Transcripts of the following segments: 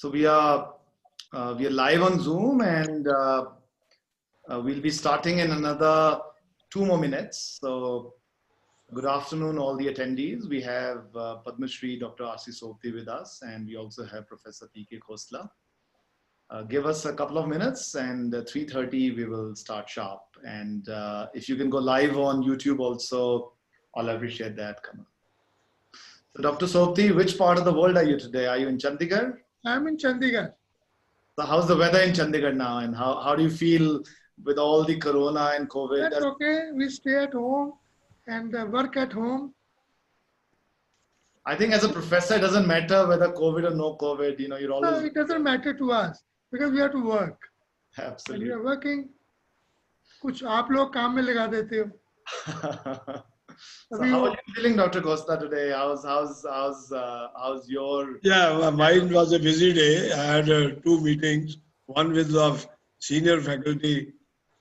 So we are live on Zoom, and we'll be starting in another 2 more minutes. So good afternoon, all the attendees. We have Padma Shri Dr. R.C. Sopti with us, and we also have Professor P.K. Khosla. Give us a couple of minutes, and 3:30 we will start sharp. And if you can go live on YouTube also, I'll appreciate that. So Dr. Sopti, which part of the world are you today? Are you in Chandigarh? I'm in Chandigarh. So how's the weather in Chandigarh now, and how do you feel with all the corona and COVID? That's okay. We stay at home and work at home. I think as a professor, it doesn't matter whether COVID or no COVID. You know, you're always. No, it doesn't matter to us because we have to work. Absolutely. And we are working. कुछ आप लोग काम में लगा देते हो. So how are you feeling, Dr. Costa, today? How's your? Yeah, mine was a busy day. I had 2 meetings, one with the senior faculty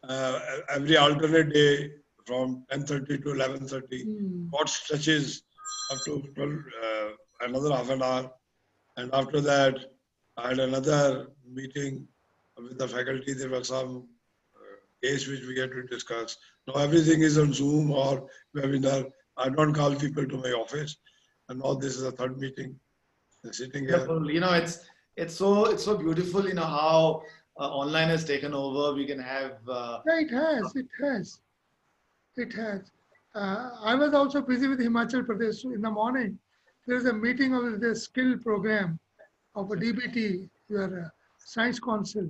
every alternate day from 10:30 to 11:30. What stretches up to 12, another half an hour. And after that, I had another meeting with the faculty. There was some case which we had to discuss. Now everything is on Zoom or webinar. I don't call people to my office. And now this is the third meeting. Sitting here. You know, it's so beautiful. You know how online has taken over. We can have. Yeah, it has. I was also busy with Himachal Pradesh. So in the morning, there is a meeting of the skill program of a DBT, your Science Council,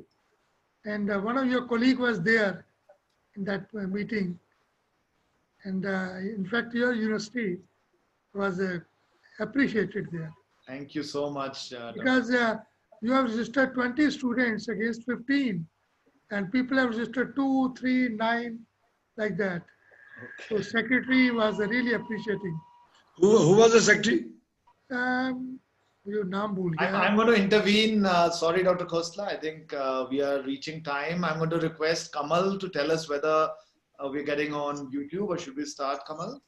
and one of your colleagues was there in that meeting. And in fact, your university was appreciated there. Thank you so much. Because you have registered 20 students against 15, and people have registered 2, 3, 9, like that. Okay. So secretary was really appreciating. Who was the secretary? Your naam bhul gaya. I'm going to intervene. Sorry, Dr. Khosla. I think we are reaching time. I'm going to request Kamal to tell us whether we're getting on YouTube or should we start, Kamal?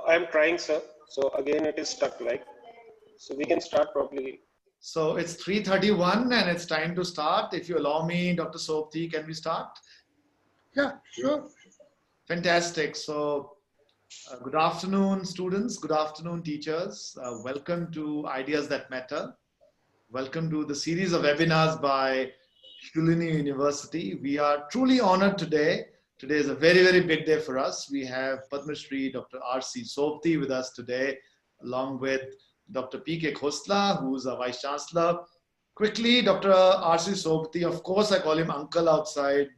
I'm trying, sir. So again, it is stuck like. So we can start probably. So it's 3:31 and it's time to start. If you allow me, Dr. Sopti, can we start? Yeah, sure. Fantastic. So good afternoon, students. Good afternoon, teachers. Welcome to Ideas That Matter. Welcome to the series of webinars by Shulini University. We are truly honored today. Today is a very, very big day for us. We have Padma Shri Dr. R.C. Sopti with us today, along with Dr. P.K. Khosla, who's a Vice Chancellor. Quickly, Dr. R.C. Sopti, of course, I call him uncle outside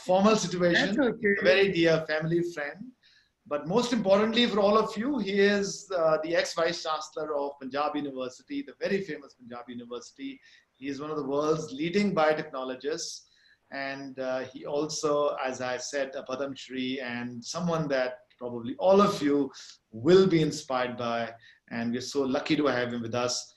formal situation, okay. A very dear family friend. But most importantly for all of you, he is the ex-Vice Chancellor of Punjab University, the very famous Punjab University. He is one of the world's leading biotechnologists. And he also, as I said, a Padma Shri and someone that probably all of you will be inspired by. And we're so lucky to have him with us.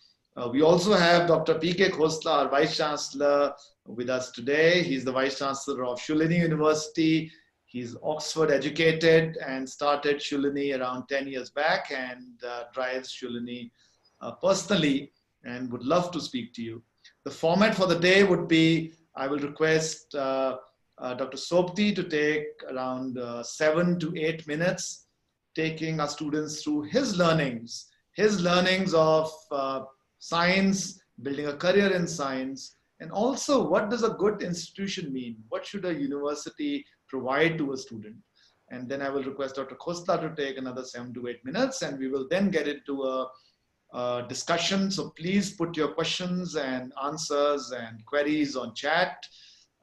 We also have Dr. P.K. Khosla, our Vice Chancellor, with us today. He's the Vice Chancellor of Shulini University. He's Oxford educated and started Shulini around 10 years back and drives Shulini personally and would love to speak to you. The format for the day would be, I will request Dr. Sopti to take around 7 to 8 minutes, taking our students through his learnings of science, building a career in science, and also what does a good institution mean? What should a university provide to a student? And then I will request Dr. Khosla to take another 7 to 8 minutes, and we will then get into a discussion. So please put your questions and answers and queries on chat.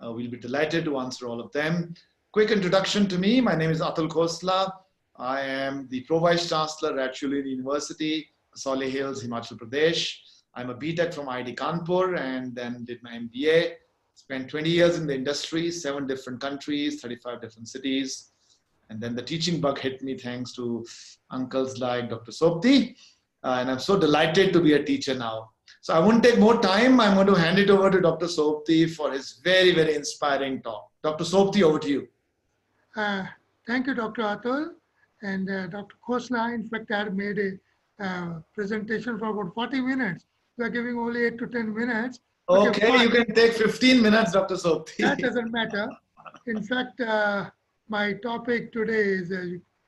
We'll be delighted to answer all of them. Quick introduction to me. My name is Atul Khosla. I am the Pro-Vice Chancellor at Shulini University, Assauli Hills, Himachal Pradesh. I'm a BTech from IIT Kanpur and then did my MBA. Spent 20 years in the industry, 7 different countries, 35 different cities. And then the teaching bug hit me thanks to uncles like Dr. Sopti. And I'm so delighted to be a teacher now. So I won't take more time. I'm going to hand it over to Dr. Sopti for his very, very inspiring talk. Dr. Sopti, over to you. Thank you, Dr. Atul. And Dr. Khosla, in fact, I had made a presentation for about 40 minutes. we are giving only 8 to 10 minutes. Okay, fine. you can take 15 minutes, Dr. Sopti. That doesn't matter. In fact, my topic today is,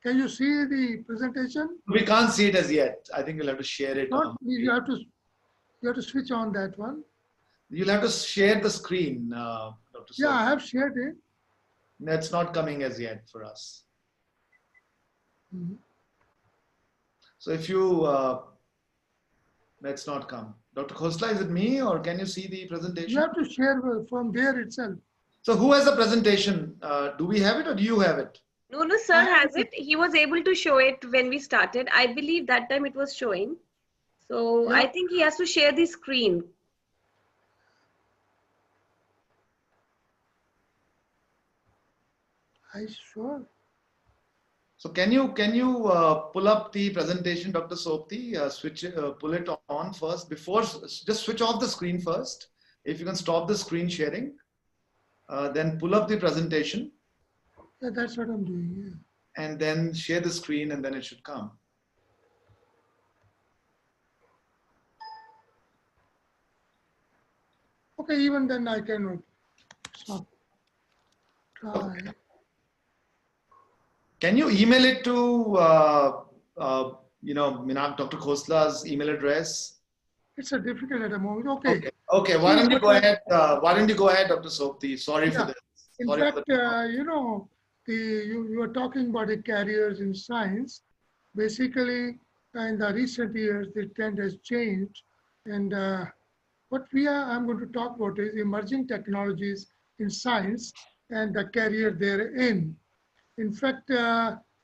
can you see the presentation? We can't see it as yet. I think we'll have to share it. Not, you have to switch on that one. You'll have to share the screen, Dr. Yeah, I Sopti. have shared it. That's not coming as yet for us. Mhm. So if you, let's not come. Dr. Khosla, is it me or can you see the You presentation? have to share from there itself. So who has the presentation? Do we have it or do you have it? No, sir has it. He was able to show it when we started. I believe that time it was showing. So Yeah. I think he has to share the screen. I sure. So can you pull up the presentation, Dr. Sopti? Pull it on first before, just switch off the screen first. If you can stop the screen sharing, then pull up the presentation Yeah, that's what I'm doing. and then share the screen and then it should come. Okay, even then I can stop. Try. Can you email it to, Dr. Khosla's email address? It's a difficult at the moment. Okay. Okay. Why don't you go ahead? Dr. Sopti? Sorry for Yeah. this. In Sorry for fact, the- you were talking about the careers in science. Basically, in the recent years, the trend has changed. And what I'm going to talk about is emerging technologies in science and the career therein. In fact,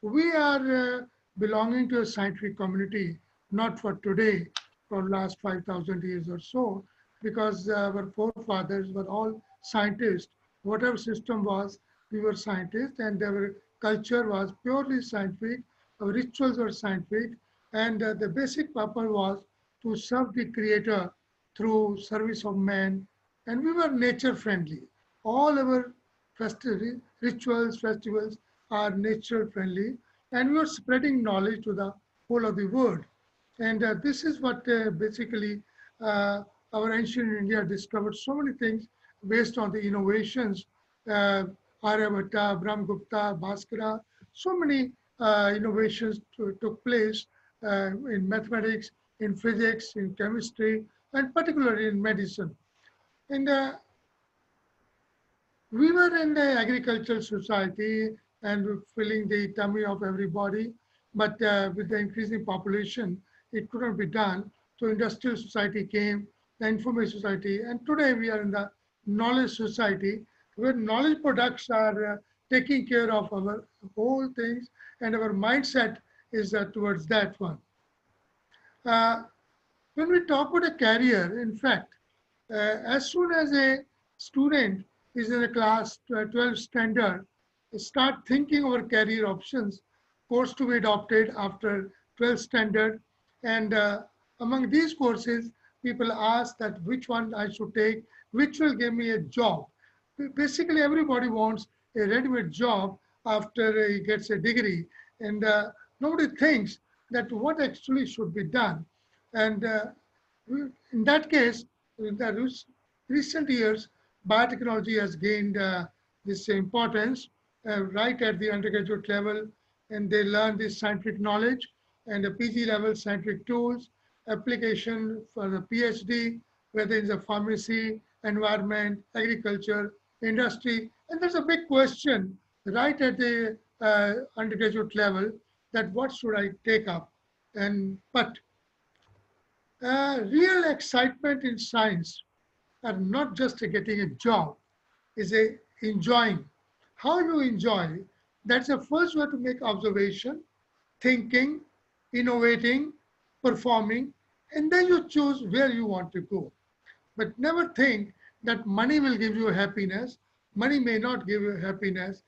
we are belonging to a scientific community, not for today, for last 5,000 years or so, because our forefathers were all scientists. Whatever system was, we were scientists, and our culture was purely scientific, our rituals were scientific, and the basic purpose was to serve the creator through service of man, and we were nature friendly. All our rituals, festivals are nature friendly, and we are spreading knowledge to the whole of the world. And this is what basically our ancient India discovered so many things based on the innovations. Aryabhatta, Brahmagupta, Bhaskara, so many innovations took place in mathematics, in physics, in chemistry, and particularly in medicine. And we were in the agricultural society and filling the tummy of everybody, but with the increasing population, it couldn't be done. So industrial society came, the information society, and today we are in the knowledge society, where knowledge products are taking care of our whole things, and our mindset is towards that one. When we talk about a career, in fact, as soon as a student is in a class 12 standard, start thinking over career options, course to be adopted after 12 standard. And among these courses, people ask that which one I should take, which will give me a job. Basically, everybody wants a ready-made job after he gets a degree. And nobody thinks that what actually should be done. And in that case, in the recent years, biotechnology has gained this importance right at the undergraduate level, and they learn this scientific knowledge and the PG level scientific tools, application for the PhD, whether it's a pharmacy, environment, agriculture, industry. And there's a big question right at the undergraduate level that what should I take up? But real excitement in science are not just getting a job, is a enjoying. How you enjoy, that's the first way to make observation, thinking, innovating, performing, and then you choose where you want to go. But never think that money will give you happiness. Money may not give you happiness.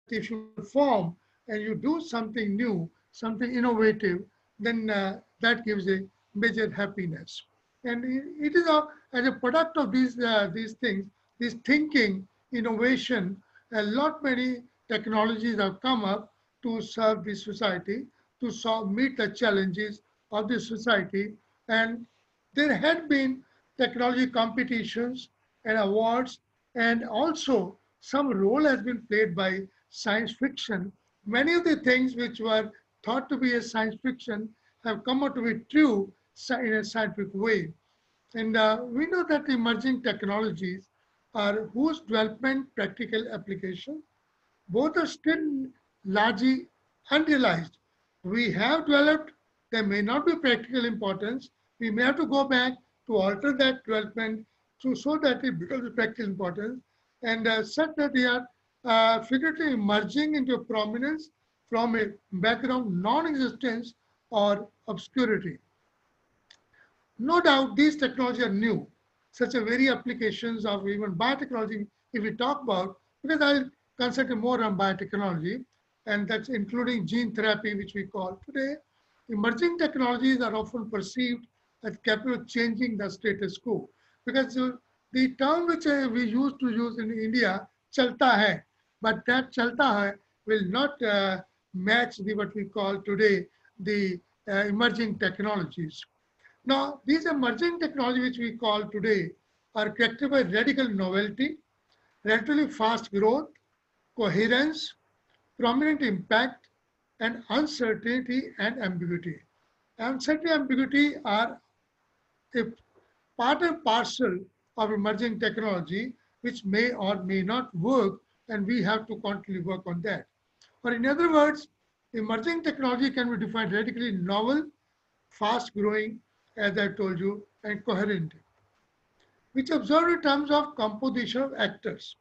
If you perform and you do something new, something innovative, then that gives a major happiness. And it is as a product of these things, this thinking, innovation, a lot many technologies have come up to serve the society, to meet the challenges of the society. And there had been technology competitions and awards, and also some role has been played by science fiction. Many of the things which were thought to be a science fiction have come out to be true in a scientific way. And we know that emerging technologies are whose development practical application both are still largely unrealized. We have developed, there may not be practical importance. We may have to go back to alter that development so that it becomes of practical importance, and such that they are figuratively emerging into prominence from a background non-existence or obscurity. No doubt these technologies are new, such a very applications of even biotechnology, if we talk about, because I'll concentrate more on biotechnology, and that's including gene therapy, which we call today. Emerging technologies are often perceived as capable of changing the status quo, because the term which we used to use in India, chalta hai, but that chalta hai will not match what we call today the emerging technologies. Now, these emerging technologies which we call today are characterized by radical novelty, relatively fast growth, coherence, prominent impact, and uncertainty and ambiguity. Uncertainty and ambiguity are a part and parcel of emerging technology which may or may not work, and we have to constantly work on that. Or in other words, emerging technology can be defined radically novel, fast growing, as I told you, and coherent, which observed in terms of composition of actors.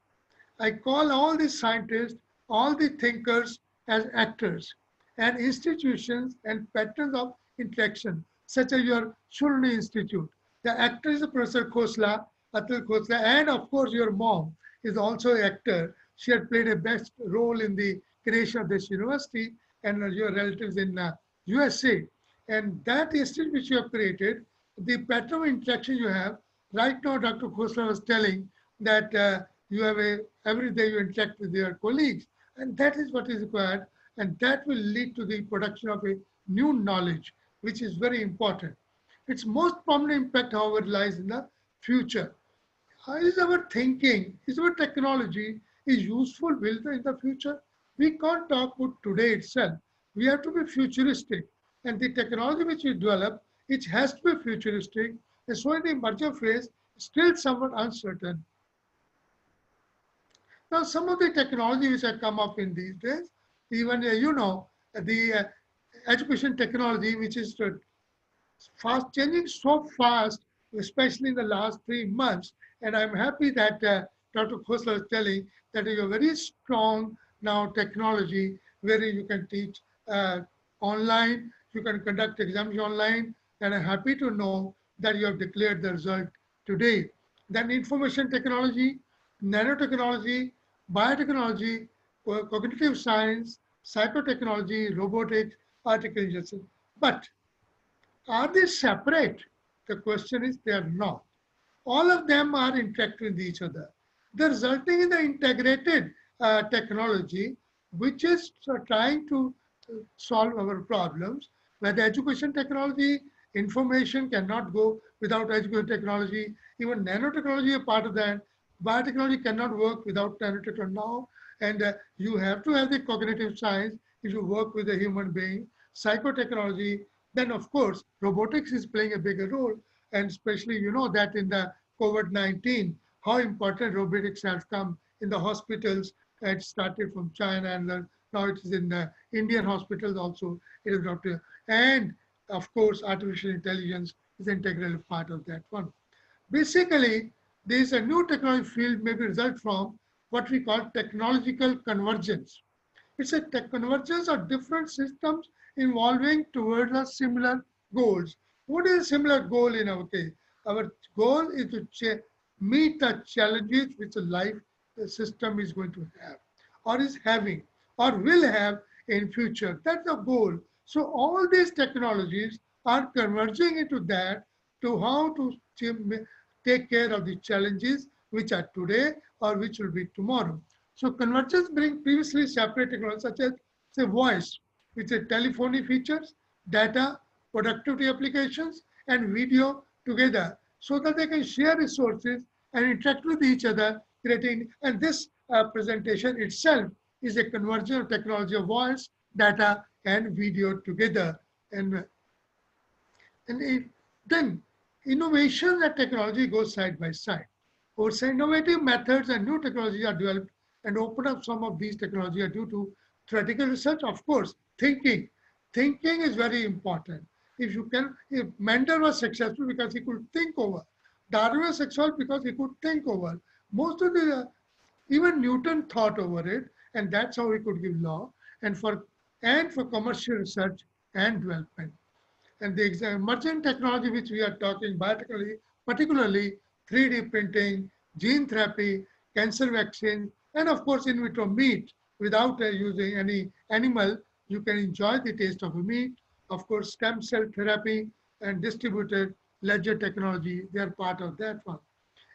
I call all the scientists, all the thinkers as actors, and institutions and patterns of interaction, such as your Shulni Institute. The actor is Professor Khosla, Atul Khosla, and of course your mom is also an actor. She had played a best role in the creation of this university, and your relatives in USA. And that institute which you have created, the pattern of interaction you have, right now Dr. Khosla was telling that you have every day you interact with your colleagues, and that is what is required, and that will lead to the production of a new knowledge, which is very important. Its most prominent impact, however, lies in the future. How is our thinking, is our technology is useful will in the future? We can't talk about today itself. We have to be futuristic, and the technology which we develop, it has to be futuristic, and so in the emerging phase, still somewhat uncertain. Now, some of the technology which have come up in these days, even the education technology, which is fast changing so fast, especially in the last 3 months. And I'm happy that Dr. Khosla is telling that you have very strong now technology where you can teach online, you can conduct exams online, and I'm happy to know that you have declared the result today. Then information technology, nanotechnology, biotechnology, cognitive science, psychotechnology, robotics, artificial intelligence. But are they separate? The question is they are not. All of them are interacting with each other. They're resulting in the integrated technology, which is trying to solve our problems. Where the education technology, information cannot go without education technology. Even nanotechnology is part of that. Biotechnology cannot work without nanotechnology now. And you have to have the cognitive science if you work with a human being. Psychotechnology, then of course, robotics is playing a bigger role. And especially, you know that in the COVID-19, how important robotics has come in the hospitals. It started from China, and now it is in the Indian hospitals also. It is not, and of course, artificial intelligence is an integral part of that one. Basically, there is a new technology field may be result from what we call technological convergence. It's a convergence of different systems involving towards a similar goals. What is a similar goal in our case? Our goal is to meet the challenges which a life system is going to have, or is having, or will have in future. That's the goal. So all these technologies are converging into that, to how to take care of the challenges which are today or which will be tomorrow. So convergence brings previously separate technologies such as, say, voice, which is telephony features, data, productivity applications, and video together so that they can share resources and interact with each other, creating, and this presentation itself is a conversion of technology of voice, data, and video together. And then innovation and technology go side by side. Also, innovative methods and new technology are developed and open up some of these technology are due to theoretical research. Of course, thinking. Thinking is very important. If Mendel was successful because he could think over. Darwin was successful because he could think over. Most of the, even Newton thought over it, and that's how he could give law, and for commercial research and development. And the emerging technology which we are talking particularly 3D printing, gene therapy, cancer vaccine, and of course in vitro meat without using any animal, you can enjoy the taste of a meat. Of course, stem cell therapy and distributed ledger technology, they are part of that one.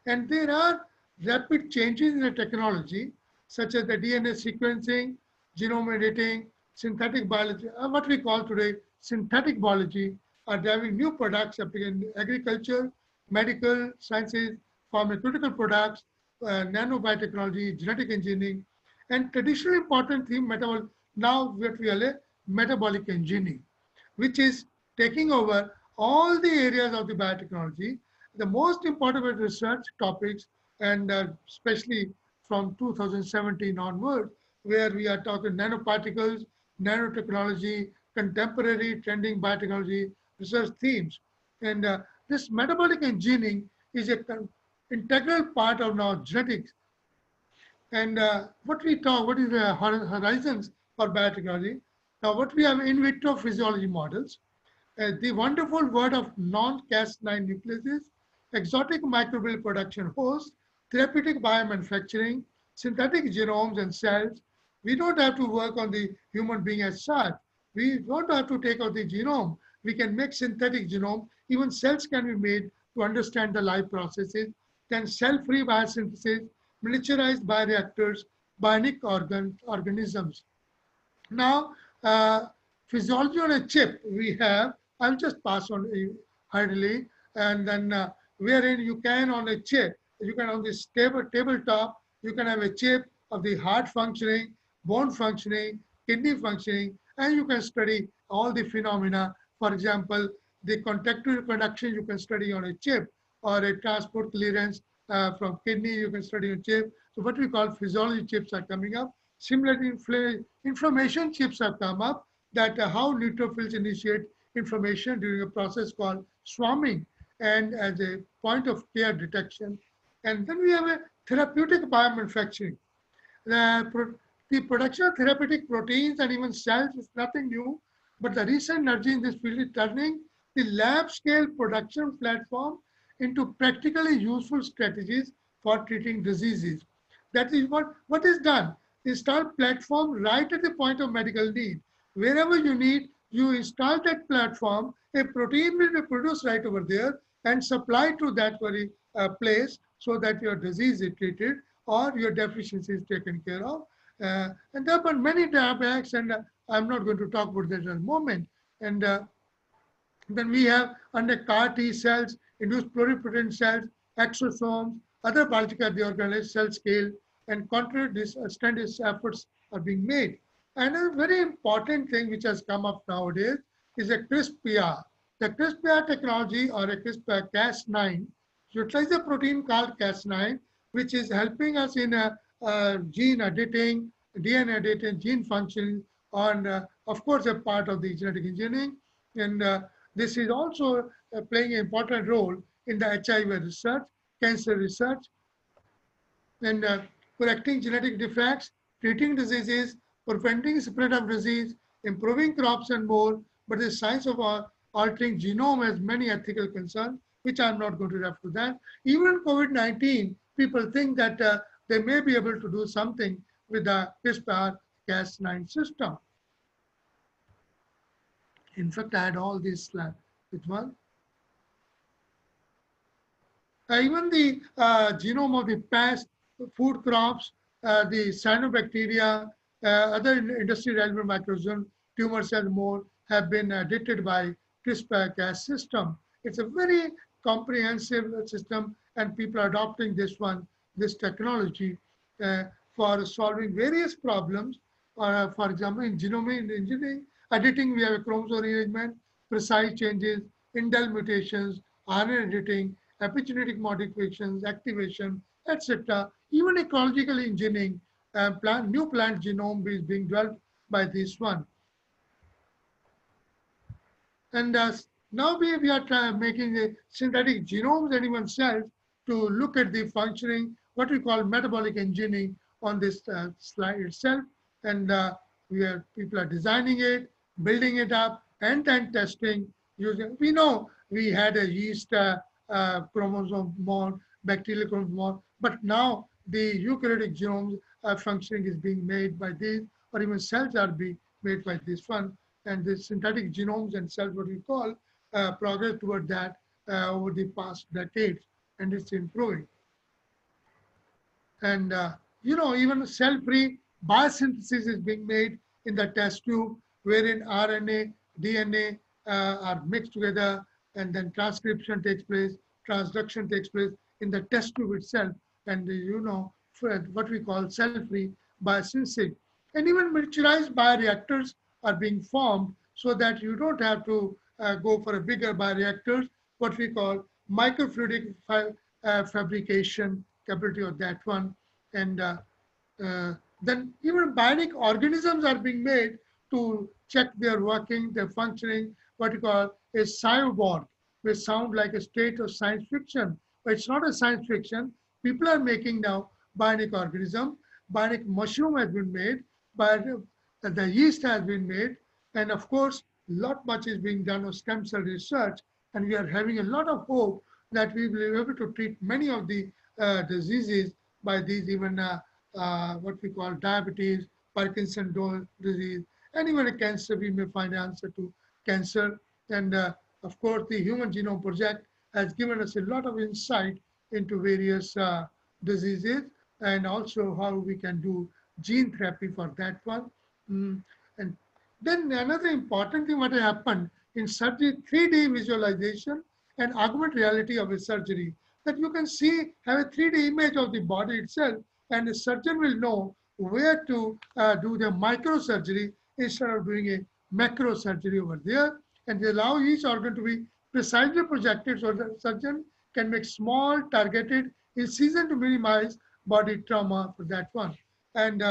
And there are rapid changes in the technology, such as the DNA sequencing, genome editing, synthetic biology, what we call today synthetic biology, are driving new products in agriculture, medical sciences, pharmaceutical products, nanobiotechnology, genetic engineering, and traditionally important theme, now what we are metabolic engineering, which is taking over all the areas of the biotechnology, the most important research topics, and especially from 2017 onward, where we are talking nanoparticles, nanotechnology, contemporary trending biotechnology research themes. And this metabolic engineering is an integral part of now genetics. And what is the horizons for biotechnology? Now, what we have in vitro physiology models, the wonderful word of non-Cas9 nucleases, exotic microbial production hosts, therapeutic biomanufacturing, synthetic genomes and cells. We don't have to work on the human being as such. We don't have to take out the genome. We can make synthetic genome. Even cells can be made to understand the life processes. Then cell-free biosynthesis, miniaturized bioreactors, bionic organisms. Now, physiology on a chip we have, I'll just pass on hurriedly, and then wherein you can on a chip, you can on this tabletop, you can have a chip of the heart functioning, bone functioning, kidney functioning, and you can study all the phenomena. For example, the contactile conduction you can study on a chip, or a transport clearance from kidney you can study on chip. So what we call physiology chips are coming up. Similarly, inflammation chips have come up, that how neutrophils initiate inflammation during a process called swarming, and as a point of care detection. And then we have a therapeutic biomanufacturing. The production of therapeutic proteins and even cells is nothing new, but the recent energy in this field is turning the lab scale production platform into practically useful strategies for treating diseases. That is what is done. Install platform right at the point of medical need. Wherever you need, you install that platform, a protein will be produced right over there and supplied to that very place so that your disease is treated or your deficiency is taken care of. And there are many drawbacks, and I'm not going to talk about that at the moment. And then we have under CAR T cells, induced pluripotent cells, exosomes, other biological organized cell scale, and contrary strenuous efforts are being made. And a very important thing which has come up nowadays is a CRISPR. The CRISPR technology, or a CRISPR-Cas9, utilizes a protein called Cas9, which is helping us in gene editing, DNA editing, gene function, and of course a part of the genetic engineering. And this is also playing an important role in the HIV research, cancer research, and correcting genetic defects, treating diseases, preventing spread of disease, improving crops and more. But the science of altering genome has many ethical concerns, which I'm not going to refer to that. Even COVID-19, people think that they may be able to do something with the CRISPR-Cas9 system. In fact, I had all these slides with one. Even the genome of the past food crops, the cyanobacteria, other industry relevant microorganisms, tumor cells more, have been edited by CRISPR-Cas system. It's a very comprehensive system, and people are adopting this technology for solving various problems. For example, in genomic engineering, editing, we have a chromosome rearrangement, precise changes, indel mutations, RNA editing, epigenetic modifications, activation, etc. Even ecological engineering, new plant genome is being developed by this one. And now we are making a synthetic genomes and even cells to look at the functioning, what we call metabolic engineering on this slide itself. And people are designing it, building it up, and then testing using, we know we had a yeast chromosome mod, bacterial chromosome mod, but now the eukaryotic genomes functioning is being made by this, or even cells are being made by this one. And the synthetic genomes and cells, what we call, progress toward that over the past decades, and it's improving. And even cell-free biosynthesis is being made in the test tube, wherein RNA, DNA are mixed together, and then transcription takes place, transduction takes place in the test tube itself, and for what we call cell-free biosynthesis. And even miniaturized bioreactors are being formed so that you don't have to go for a bigger bioreactors, what we call microfluidic fabrication capability of that one. And then even bionic organisms are being made to check their working, their functioning, what we call a cyborg, which sound like a state of science fiction, but it's not a science fiction. People are making now bionic organism, bionic mushroom has been made, but the yeast has been made, and of course, much is being done on stem cell research, and we are having a lot of hope that we will be able to treat many of the diseases by these, even what we call diabetes, Parkinson's disease, and even a cancer. We may find an answer to cancer. And of course, the Human Genome Project has given us a lot of insight into various diseases, and also how we can do gene therapy for that one. And then another important thing what happened in surgery, 3D visualization and augmented reality of a surgery, that you can see, have a 3D image of the body itself, and the surgeon will know where to do the microsurgery instead of doing a macro surgery over there. And they allow each organ to be precisely projected so the surgeon can make small targeted incision to minimize body trauma for that one. And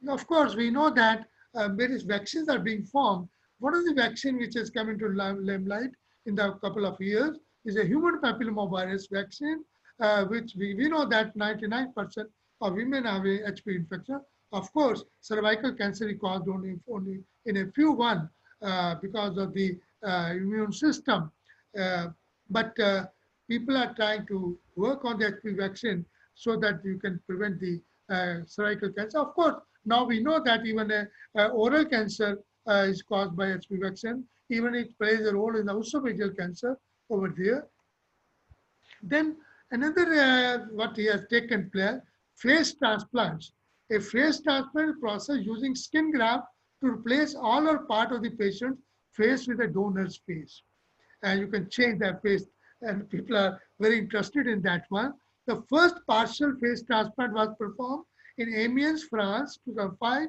of course, we know that various vaccines are being formed. One of the vaccine which has come into limelight in the couple of years is a human papillomavirus vaccine, which we know that 99% of women have a HPV infection. Of course, cervical cancer is caused only in a few because of the immune system. But people are trying to work on the HPV vaccine so that you can prevent the cervical cancer. Of course, now we know that even oral cancer is caused by HPV vaccine. Even it plays a role in the esophageal cancer over there. Then another what he has taken place, face transplants. A face transplant process using skin graft to replace all or part of the patient's face with a donor's face. And you can change that face, and people are very interested in that one. The first partial face transplant was performed in Amiens, France, 2005.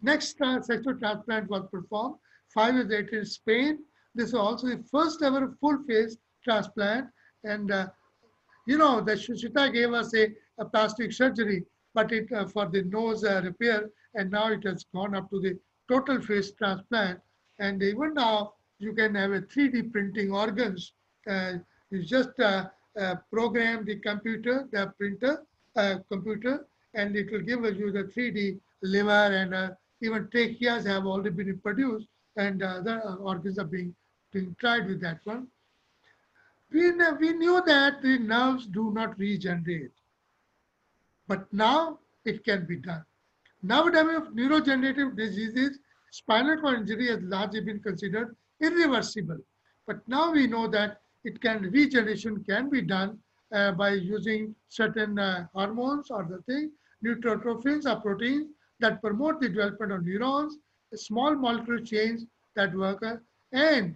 Next sexual transplant was performed 5 years later in Spain. This is also the first ever full face transplant. And the Shushita gave us a plastic surgery, but it for the nose repair, and now it has gone up to the total face transplant. And even now you can have a 3D printing organs. You just program the computer, the printer computer, and it will give you the 3D liver, and even tracheas have already been produced, and other organs are being tried with that one. We knew that the nerves do not regenerate, but now it can be done. Nowadays, of neurodegenerative diseases, spinal cord injury has largely been considered irreversible. But now we know that regeneration can be done by using certain hormones or the thing. Neurotrophins are proteins that promote the development of neurons, small molecule chains that work, and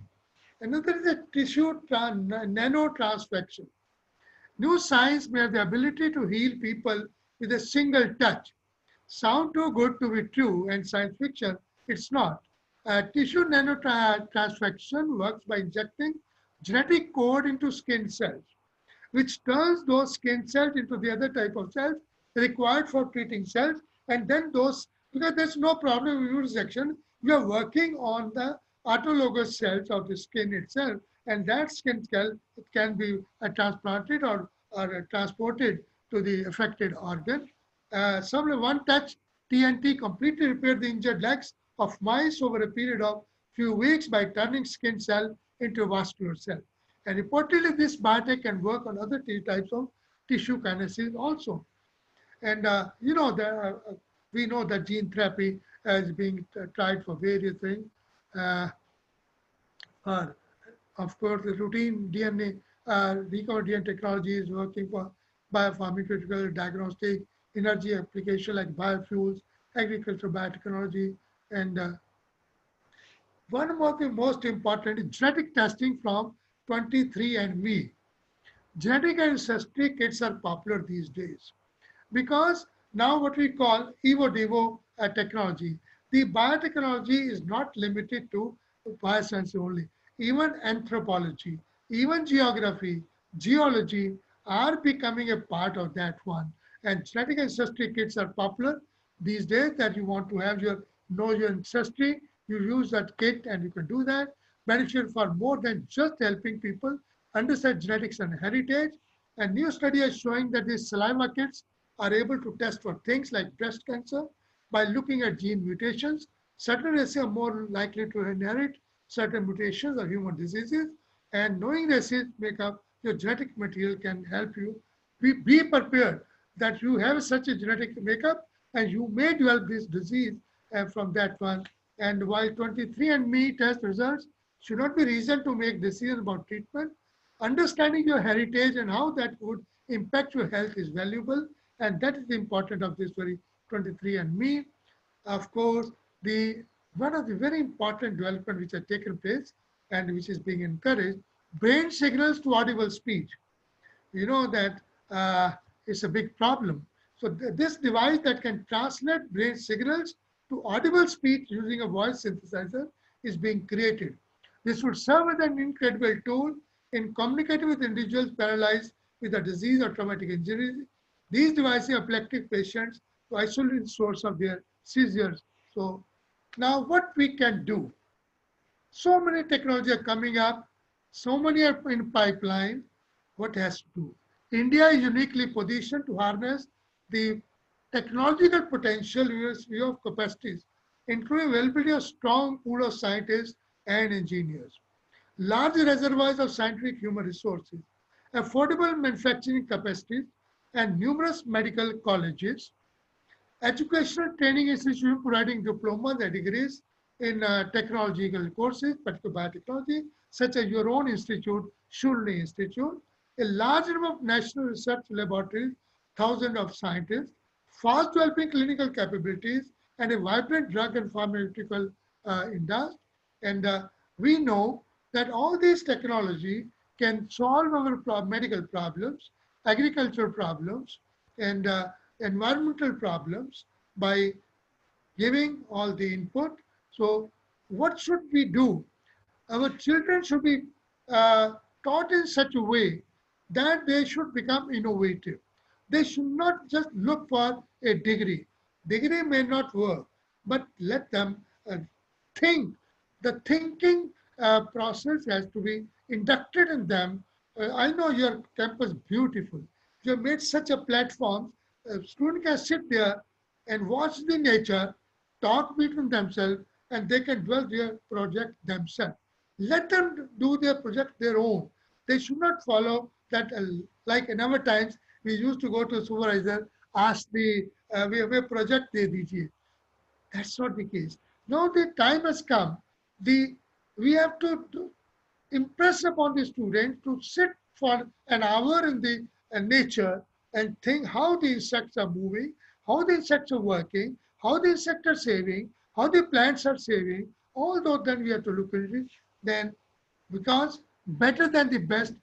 Another is a nanotransfection. New science may have the ability to heal people with a single touch. Sound too good to be true, and science fiction, it's not. Tissue nanotransfection works by injecting genetic code into skin cells, which turns those skin cells into the other type of cells required for treating cells. And then those, because there's no problem with immune section, we are working on the autologous cells of the skin itself. And that skin cell can be transplanted or transported to the affected organ. Some one touch TNT completely repaired the injured legs of mice over a period of few weeks by turning skin cell into vascular cell. And reportedly, this biotech can work on other types of tissue kinesis also. And we know that gene therapy is being tried for various things. Of course, the routine DNA, recombinant DNA technology is working for biopharmaceutical, diagnostic, energy application like biofuels, agricultural biotechnology, and one of the most important is genetic testing from 23andMe. Genetic ancestry kits are popular these days because now what we call Evo-Devo technology. The biotechnology is not limited to bioscience only. Even anthropology, even geography, geology are becoming a part of that one. And genetic ancestry kits are popular these days that you want to have know your ancestry. You use that kit and you can do that. Beneficial for more than just helping people understand genetics and heritage. A new study is showing that these saliva kits are able to test for things like breast cancer by looking at gene mutations. Certain races are more likely to inherit certain mutations of human diseases, and knowing races make up your genetic material can help you be prepared that you have such a genetic makeup and you may develop this disease from that one. And while 23andMe test results should not be reason to make decisions about treatment, understanding your heritage and how that would impact your health is valuable, and that is the importance of this very 23andMe. Of course, one of the very important development which has taken place and which is being encouraged, brain signals to audible speech. You know that it's a big problem. So this device that can translate brain signals to audible speech using a voice synthesizer is being created. This would serve as an incredible tool in communicating with individuals paralyzed with a disease or traumatic injury. These devices are epileptic patients to isolate the source of their seizures. So now what we can do? So many technologies are coming up, so many are in pipeline. What has to do? India is uniquely positioned to harness the technological potential view of capacities, including availability of strong pool of scientists and engineers, large reservoirs of scientific human resources, affordable manufacturing capacities, and numerous medical colleges, educational training institutions providing diplomas and degrees in technological courses, particularly biotechnology, such as your own institute, Shulni Institute, a large number of national research laboratories, thousands of scientists, fast developing clinical capabilities, and a vibrant drug and pharmaceutical industry. And we know that all these technology can solve our medical problems, agricultural problems, and environmental problems by giving all the input. So what should we do? Our children should be taught in such a way that they should become innovative. They should not just look for a degree. Degree may not work, but let them think. The thinking process has to be inducted in them. I know your campus is beautiful. You have made such a platform. A student can sit there and watch the nature, talk between themselves, and they can develop their project themselves. Let them do their project their own. They should not follow that, like in our times, we used to go to supervisor, ask we have a project de dijiye. That's not the case. Now the time has come. We have to impress upon the student to sit for an hour in the nature and think how the insects are moving, how the insects are working, how the insects are saving, how the plants are saving. All those then we have to look at it. Then because better than the best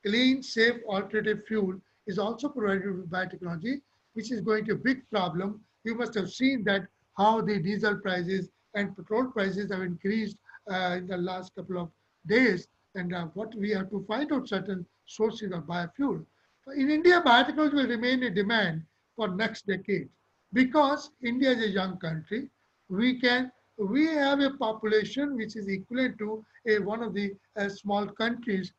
clean, safe alternative fuel is also provided with biotechnology, which is going to be a big problem. You must have seen that how the diesel prices and petrol prices have increased in the last couple of days, and what we have to find out certain sources of biofuel. In India, biotechnology will remain in demand for next decade because India is a young country. We have a population which is equivalent to one of the small countries.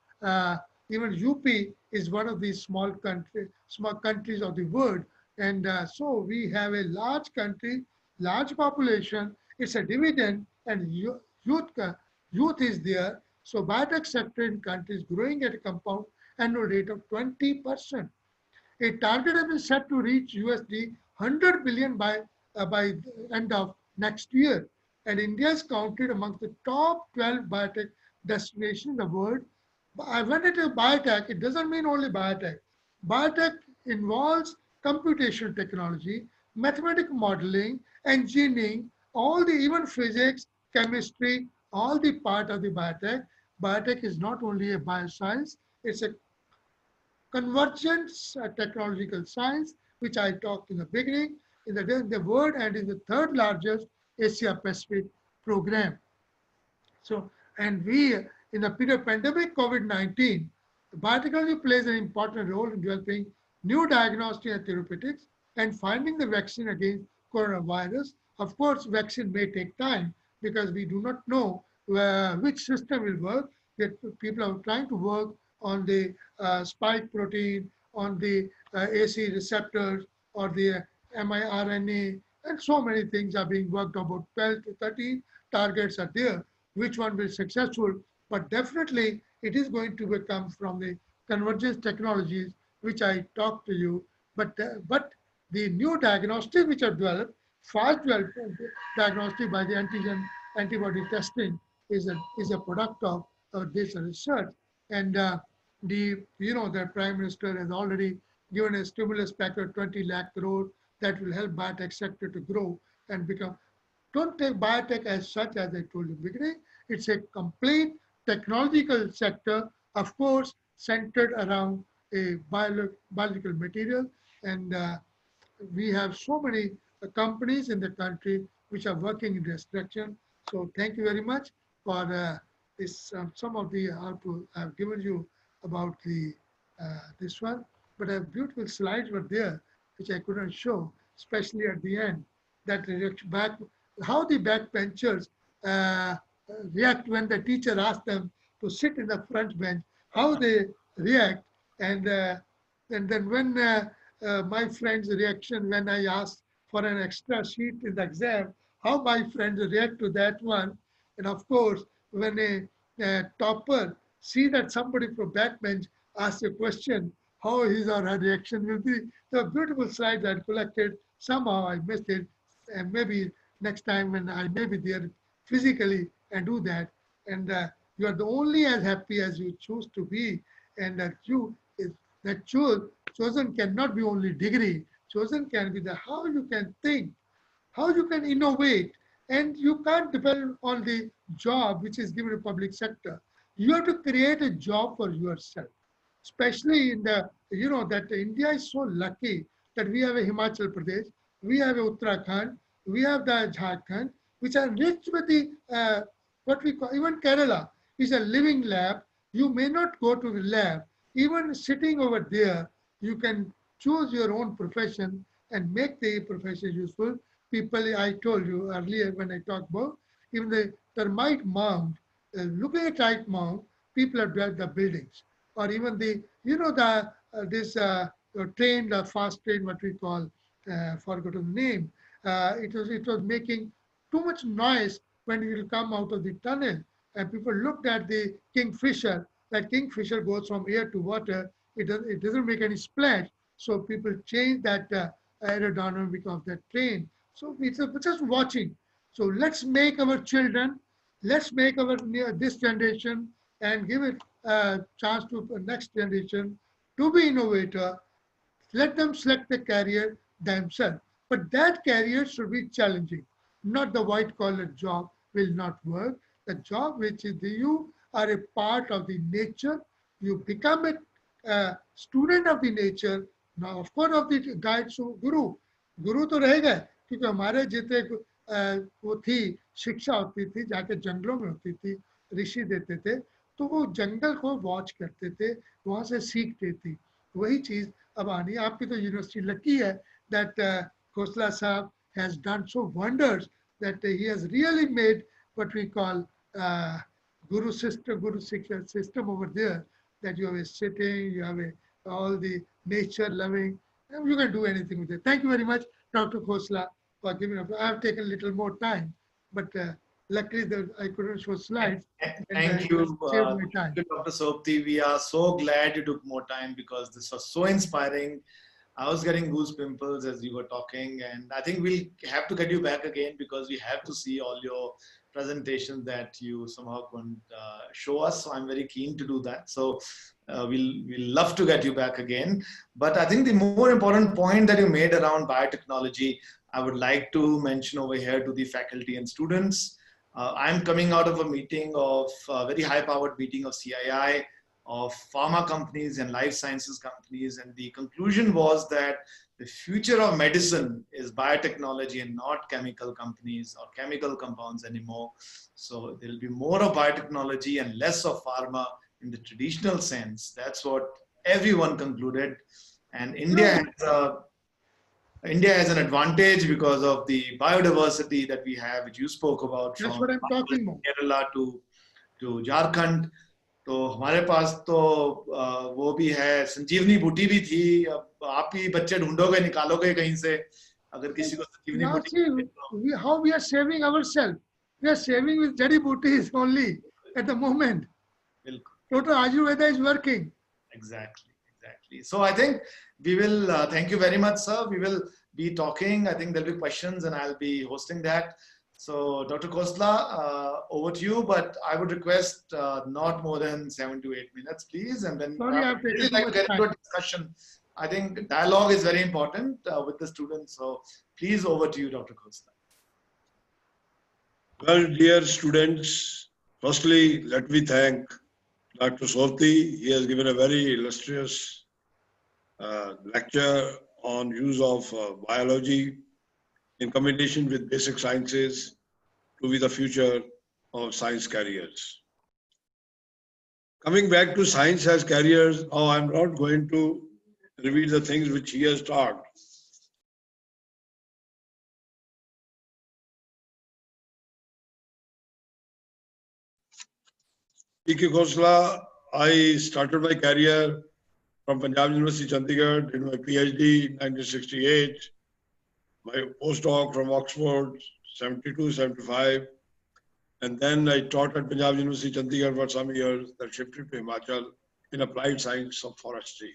Even UP is one of these small countries of the world, and so we have a large country, large population. It's a dividend, and youth is there. So biotech sector in countries growing at a compound annual rate of 20%. A target has been set to reach USD 100 billion by the end of next year. And India is counted amongst the top 12 biotech destinations in the world. When it is biotech, it doesn't mean only biotech. Biotech involves computational technology, mathematical modeling, engineering, all the even physics, chemistry, all the part of the biotech. Biotech is not only a bioscience, it's a convergence technological science, which I talked in the beginning, in the world, and is the third largest Asia Pacific program. So, and we, in the period of pandemic COVID-19, biotechnology plays an important role in developing new diagnostic and therapeutics and finding the vaccine against coronavirus. Of course, vaccine may take time because we do not know which system will work. That people are trying to work on the spike protein, on the AC receptors, or the miRNA, and so many things are being worked on. About 12 to 13 targets are there. Which one will be successful? But definitely it is going to become from the convergence technologies, which I talked to you. But the new diagnostic which are developed, fast diagnostic by the antigen antibody testing is a product of this research. And the Prime Minister has already given a stimulus package of 20 lakh crore that will help biotech sector to grow and become. Don't take biotech as such, as I told you in the beginning. It's a complete technological sector, of course, centered around a biological material. And we have so many companies in the country which are working in this direction. So thank you very much for this. Some of the I've given you about the this one, but beautiful slides were there which I couldn't show, especially at the end. That back, how the backbenchers react when the teacher asks them to sit in the front bench, how they react, and then when my friend's reaction when I asked for an extra sheet in the exam, how my friends react to that one, and of course when a topper see that somebody from backbench asks a question, how his or her reaction will be. The beautiful slides I collected. Somehow I missed it, and maybe next time when I may be there physically and do that. And you are the only as happy as you choose to be, and that chosen cannot be only degree. Chosen can be the how you can think, how you can innovate, and you can't depend on the job which is given to public sector. You have to create a job for yourself, especially in the, that India is so lucky that we have a Himachal Pradesh, we have a Uttarakhand, we have the Jharkhand, which are rich with the, what we call, even Kerala is a living lab. You may not go to the lab. Even sitting over there, you can choose your own profession and make the profession useful. People, I told you earlier when I talked about, even the termite mound, looking at termite mound, people have built the buildings. Or even the, this train, the fast train, what we call, forgotten the name, it was making too much noise when it will come out of the tunnel. And people looked at the kingfisher. That kingfisher goes from air to water. It doesn't make any splash. So people change that aerodynamic of that train. So it's just watching. So let's make our children, let's make our this generation and give it a chance to the next generation to be innovator. Let them select the career themselves. But that career should be challenging. Not the white collar job will not work. The job which is you are a part of the nature. You become a student of the nature, now of course of the guide. So guru, guru तो रहेगा क्योंकि हमारे जितने वो थी शिक्षा होती थी जाके जंगलों में होती थी, ऋषि देते थे, तो वो जंगल को वॉच करते थे, वहां से सीखते थे. वही चीज अब आनी है. आपकी तो यूनिवर्सिटी लकी है that Khosla Saab has done so wonders that he has really made what we call Guru Siksha system over there, that you have a sitting, you have all the nature loving, and you can do anything with it. Thank you very much, Dr. Khosla, for giving up. I have taken a little more time, but luckily I couldn't show slides. Thank you, saved my time. Dr. Sopti. We are so glad you took more time because this was so inspiring. I was getting goose pimples as you were talking, and I think we'll have to get you back again because we have to see all your presentations that you somehow couldn't show us. So I'm very keen to do that. So we'll love to get you back again. But I think the more important point that you made around biotechnology, I would like to mention over here to the faculty and students. I'm coming out of a meeting of a very high-powered meeting of CII, of pharma companies and life sciences companies. And the conclusion was that the future of medicine is biotechnology and not chemical companies or chemical compounds anymore. So there'll be more of biotechnology and less of pharma in the traditional sense. That's what everyone concluded. And India has an advantage because of the biodiversity that we have, which you spoke about. That's from what I'm talking about. Kerala to Jharkhand. तो हमारे पास तो वो भी है, संजीवनी बूटी भी थी. अब आप ही बच्चे ढूंढोगे, निकालोगे कहीं से, अगर किसी को संजीवनी Now बूटी. see how we are saving ourselves. We are saving with jadi booties only at the moment. बिल्कुल. Total Ayurveda is working. Exactly. So I think we will, thank you very much, sir. We will be talking. I think there'll be questions and I'll be hosting that. So Dr. Khosla, over to you, but I would request not more than 7 to 8 minutes, please. And then Sorry, I've taken we'd like to get into a discussion. I think dialogue is very important with the students. So please, over to you, Dr. Khosla. Well, dear students, firstly, let me thank Dr. Sopti. He has given a very illustrious lecture on use of biology in combination with basic sciences to be the future of science careers. Coming back to science as careers, I'm not going to reveal the things which he has taught. P.K. Khosla, I started my career from Punjab University, Chandigarh, did my PhD in 1968. My postdoc from Oxford, 72, 75. And then I taught at Punjab University, Chandigarh for some years, then shifted to Himachal in applied science of forestry.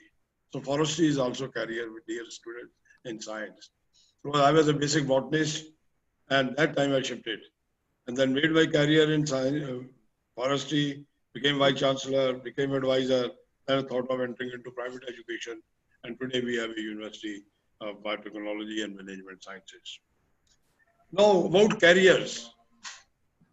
So forestry is also a career with dear students in science. So I was a basic botanist, and that time I shifted. And then made my career in science, forestry, became vice chancellor, became advisor, then I thought of entering into private education. And today we have a university of biotechnology and management sciences. Now about careers.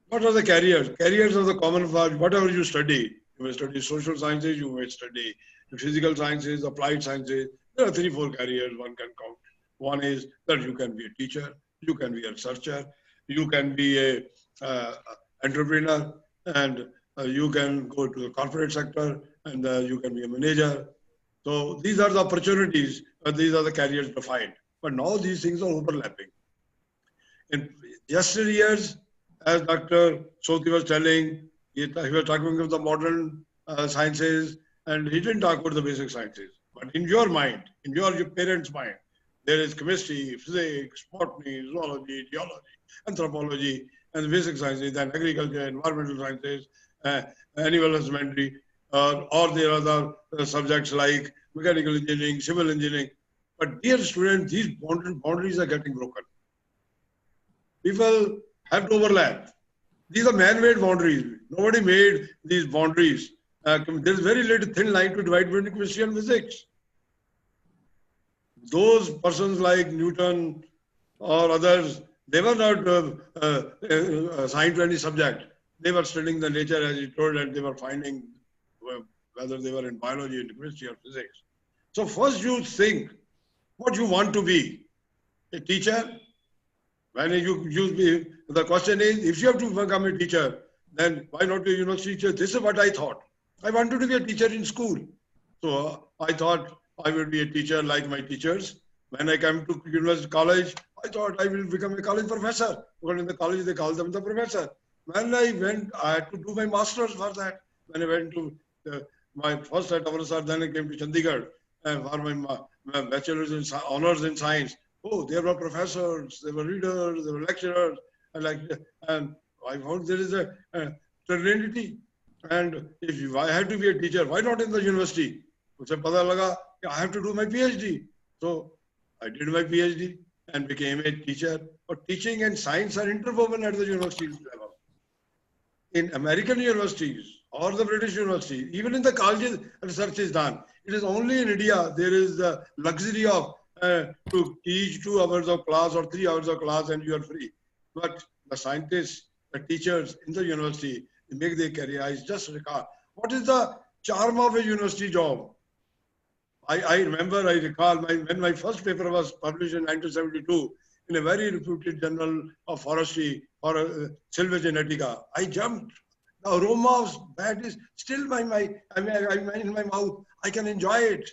What are the careers? Careers are the common part, whatever you study. You may study social sciences, you may study physical sciences, applied sciences. There are 3-4 careers one can count. One is that you can be a teacher, you can be a researcher, you can be a entrepreneur, and you can go to the corporate sector, and you can be a manager. So these are the opportunities, these are the careers defined. But now these things are overlapping. In yesteryears, as Dr. Sopti was telling, he was talking about the modern sciences, and he didn't talk about the basic sciences. But in your mind, in your parents' mind, there is chemistry, physics, botany, zoology, geology, anthropology, and the basic sciences, then agriculture, environmental sciences, animal husbandry, or there are other subjects like mechanical engineering, civil engineering. But dear students, these boundaries are getting broken. People have to overlap. These are man-made boundaries. Nobody made these boundaries. There is very little thin line to divide between chemistry and physics. Those persons like Newton or others, they were not assigned to any subject. they were studying the nature as he told, and they were finding whether they were in biology, in chemistry or physics. So first you think what you want to be. A teacher? When the question is, if you have to become a teacher, then why not be a university teacher? This is what I thought. I wanted to be a teacher in school. So I thought I would be a teacher like my teachers. When I came to university college, I thought I will become a college professor. Because in the college, they call them the professor. When I went, I had to do my master's for that. When I went to my first at Amritsar, then I came to Chandigarh for my bachelor's in honors in science. Oh, there were professors, there were readers, there were lecturers, and I found there is a trinity. And if I had to be a teacher, why not in the university? मुझे पता लगा I have to do my PhD. So I did my PhD and became a teacher. But teaching and science are interwoven at the university level. In American universities or the British university, even in the colleges, research is done. It is only in India there is the luxury of to teach 2 hours of class or 3 hours of class and you are free. But the scientists, the teachers in the university, they make their career. I just recall, what is the charm of a university job? I remember, I recall when my first paper was published in 1972 in a very reputed journal of forestry or Sylvagenetica. I jumped. The aroma of that is still in my mouth. I can enjoy it.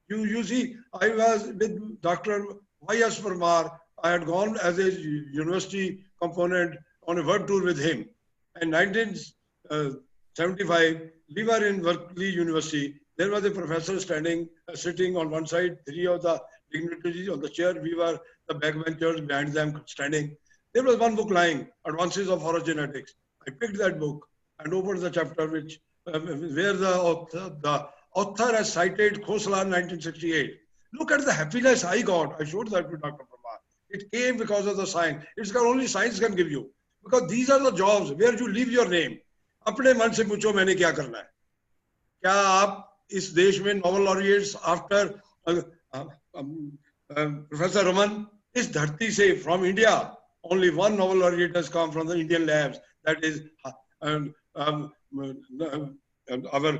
You see, I was with Dr. Y.S. Parmar. I had gone as a university component on a world tour with him. In 1975, we were in Berkeley University. There was a professor sitting on one side, 3 of the dignitaries on the chair. We were the backbenchers behind them standing. There was one book lying, Advances of Forest Genetics. I picked that book and opened the chapter which where the author has cited Khosla in 1968. Look at the happiness I got. I showed that to Dr. Parmar. It came because of the science. It's only science can give you. Because these are the jobs where you leave your name. अपने मन से पूछो मैंने क्या करना है? क्या आप इस देश में Nobel laureates after Professor Raman, इस धरती से from India, only one Nobel laureate has come from the Indian labs. That is our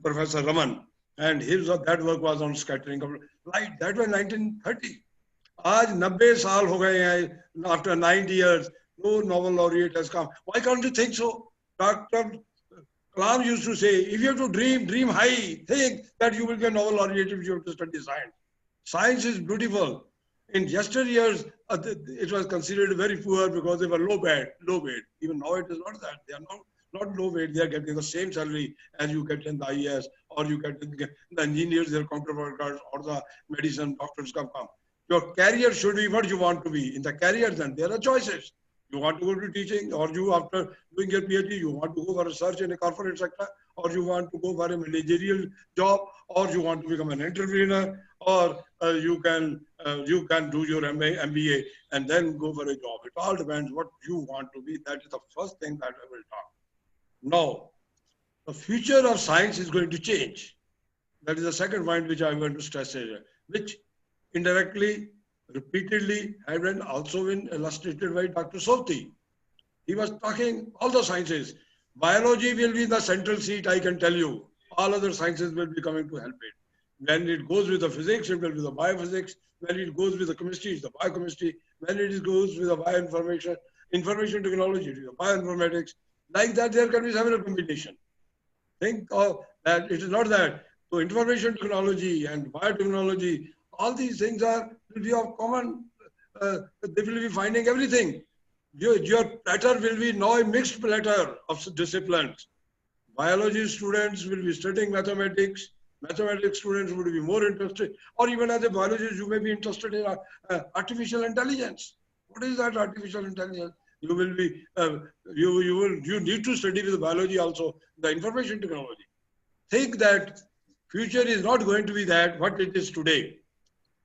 Professor Raman, and that work was on scattering of light. That was 1930. आज 90 साल हो गए हैं. After 90 years, no Nobel laureate has come. Why can't you think so? Dr. Kalam used to say, if you have to dream high. Think that you will be a Nobel laureate if you have to study science. Science is beautiful. In yesteryears, it was considered very poor because they were low paid. Even now it is not that. They are not low paid. They are getting the same salary as you get in the IAS or you get in the engineers, their counterparts, or the medicine doctors come. Your career should be what you want to be. In the career, then there are choices. You want to go to teaching, or you, after doing your PhD, you want to go for research in a corporate sector, or you want to go for a managerial job, or you want to become an entrepreneur, or you can do your MBA and then go for a job. It all depends what you want to be. That is the first thing that I will talk. Now, the future of science is going to change. That is the second point which I want to stress here, which indirectly, repeatedly have been also been illustrated by Dr. Solti. He was talking all the sciences. Biology will be the central seat, I can tell you. All other sciences will be coming to help it. When it goes with the physics, it will be the biophysics. When it goes with the chemistry, it's the biochemistry. When it goes with the information technology, it is the bioinformatics. Like that, there can be several combinations. Think of that. It is not that. So information technology and biotechnology, all these things will be of common. They will be finding everything. Your platter will be now a mixed platter of disciplines. Biology students will be studying mathematics. Mathematics students would be more interested, or even as a biologist, you may be interested in artificial intelligence. What is that artificial intelligence? You will be, you need to study with biology also, the information technology. Think that future is not going to be that what it is today.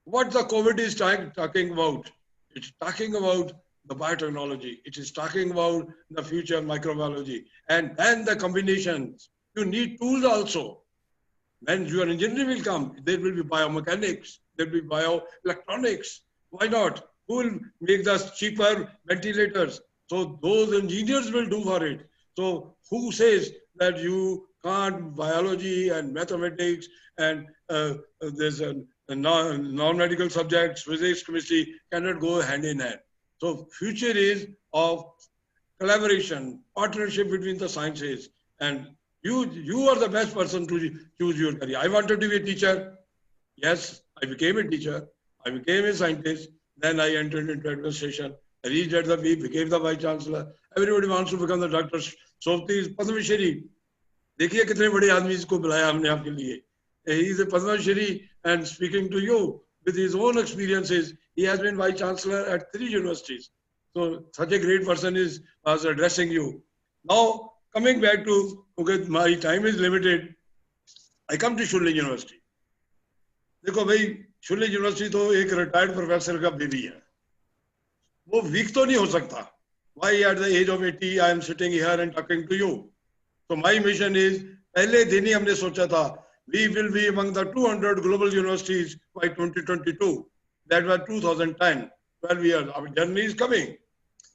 What the COVID is talking about, it's talking about the biotechnology. It is talking about the future microbiology. And then the combinations. You need tools also. When your engineering will come, there will be biomechanics, there will be bioelectronics. Why not? Who will make the cheaper ventilators? So those engineers will do for it. So who says that you can't biology and mathematics and there's a non-medical subjects, physics, chemistry cannot go hand in hand. So future is of collaboration, partnership between the sciences, and you are the best person to choose your career. I wanted to be a teacher. Yes, I became a teacher. I became a scientist. Then I entered into administration. I reached at the B, became the vice chancellor. Everybody wants to become the doctor. Softi is Padma Shri. देखिए कितने बड़े आदमी इसको बुलाया हमने आपके लिए. He is a Padma Shri, and speaking to you with his own experiences, he has been vice chancellor at 3 universities. So such a great person was addressing you. Now coming back to, okay, my time is limited. I come to Shule University. देखो भाई, शुले university तो एक retired professor का baby है. वो week तो नहीं हो सकता. Why at the age of 80 I am sitting here and talking to you? So my mission is, पहले दिन ही हमने सोचा था, we will be among the 200 global universities by 2022. That was 2010. 12 years. Our journey is coming.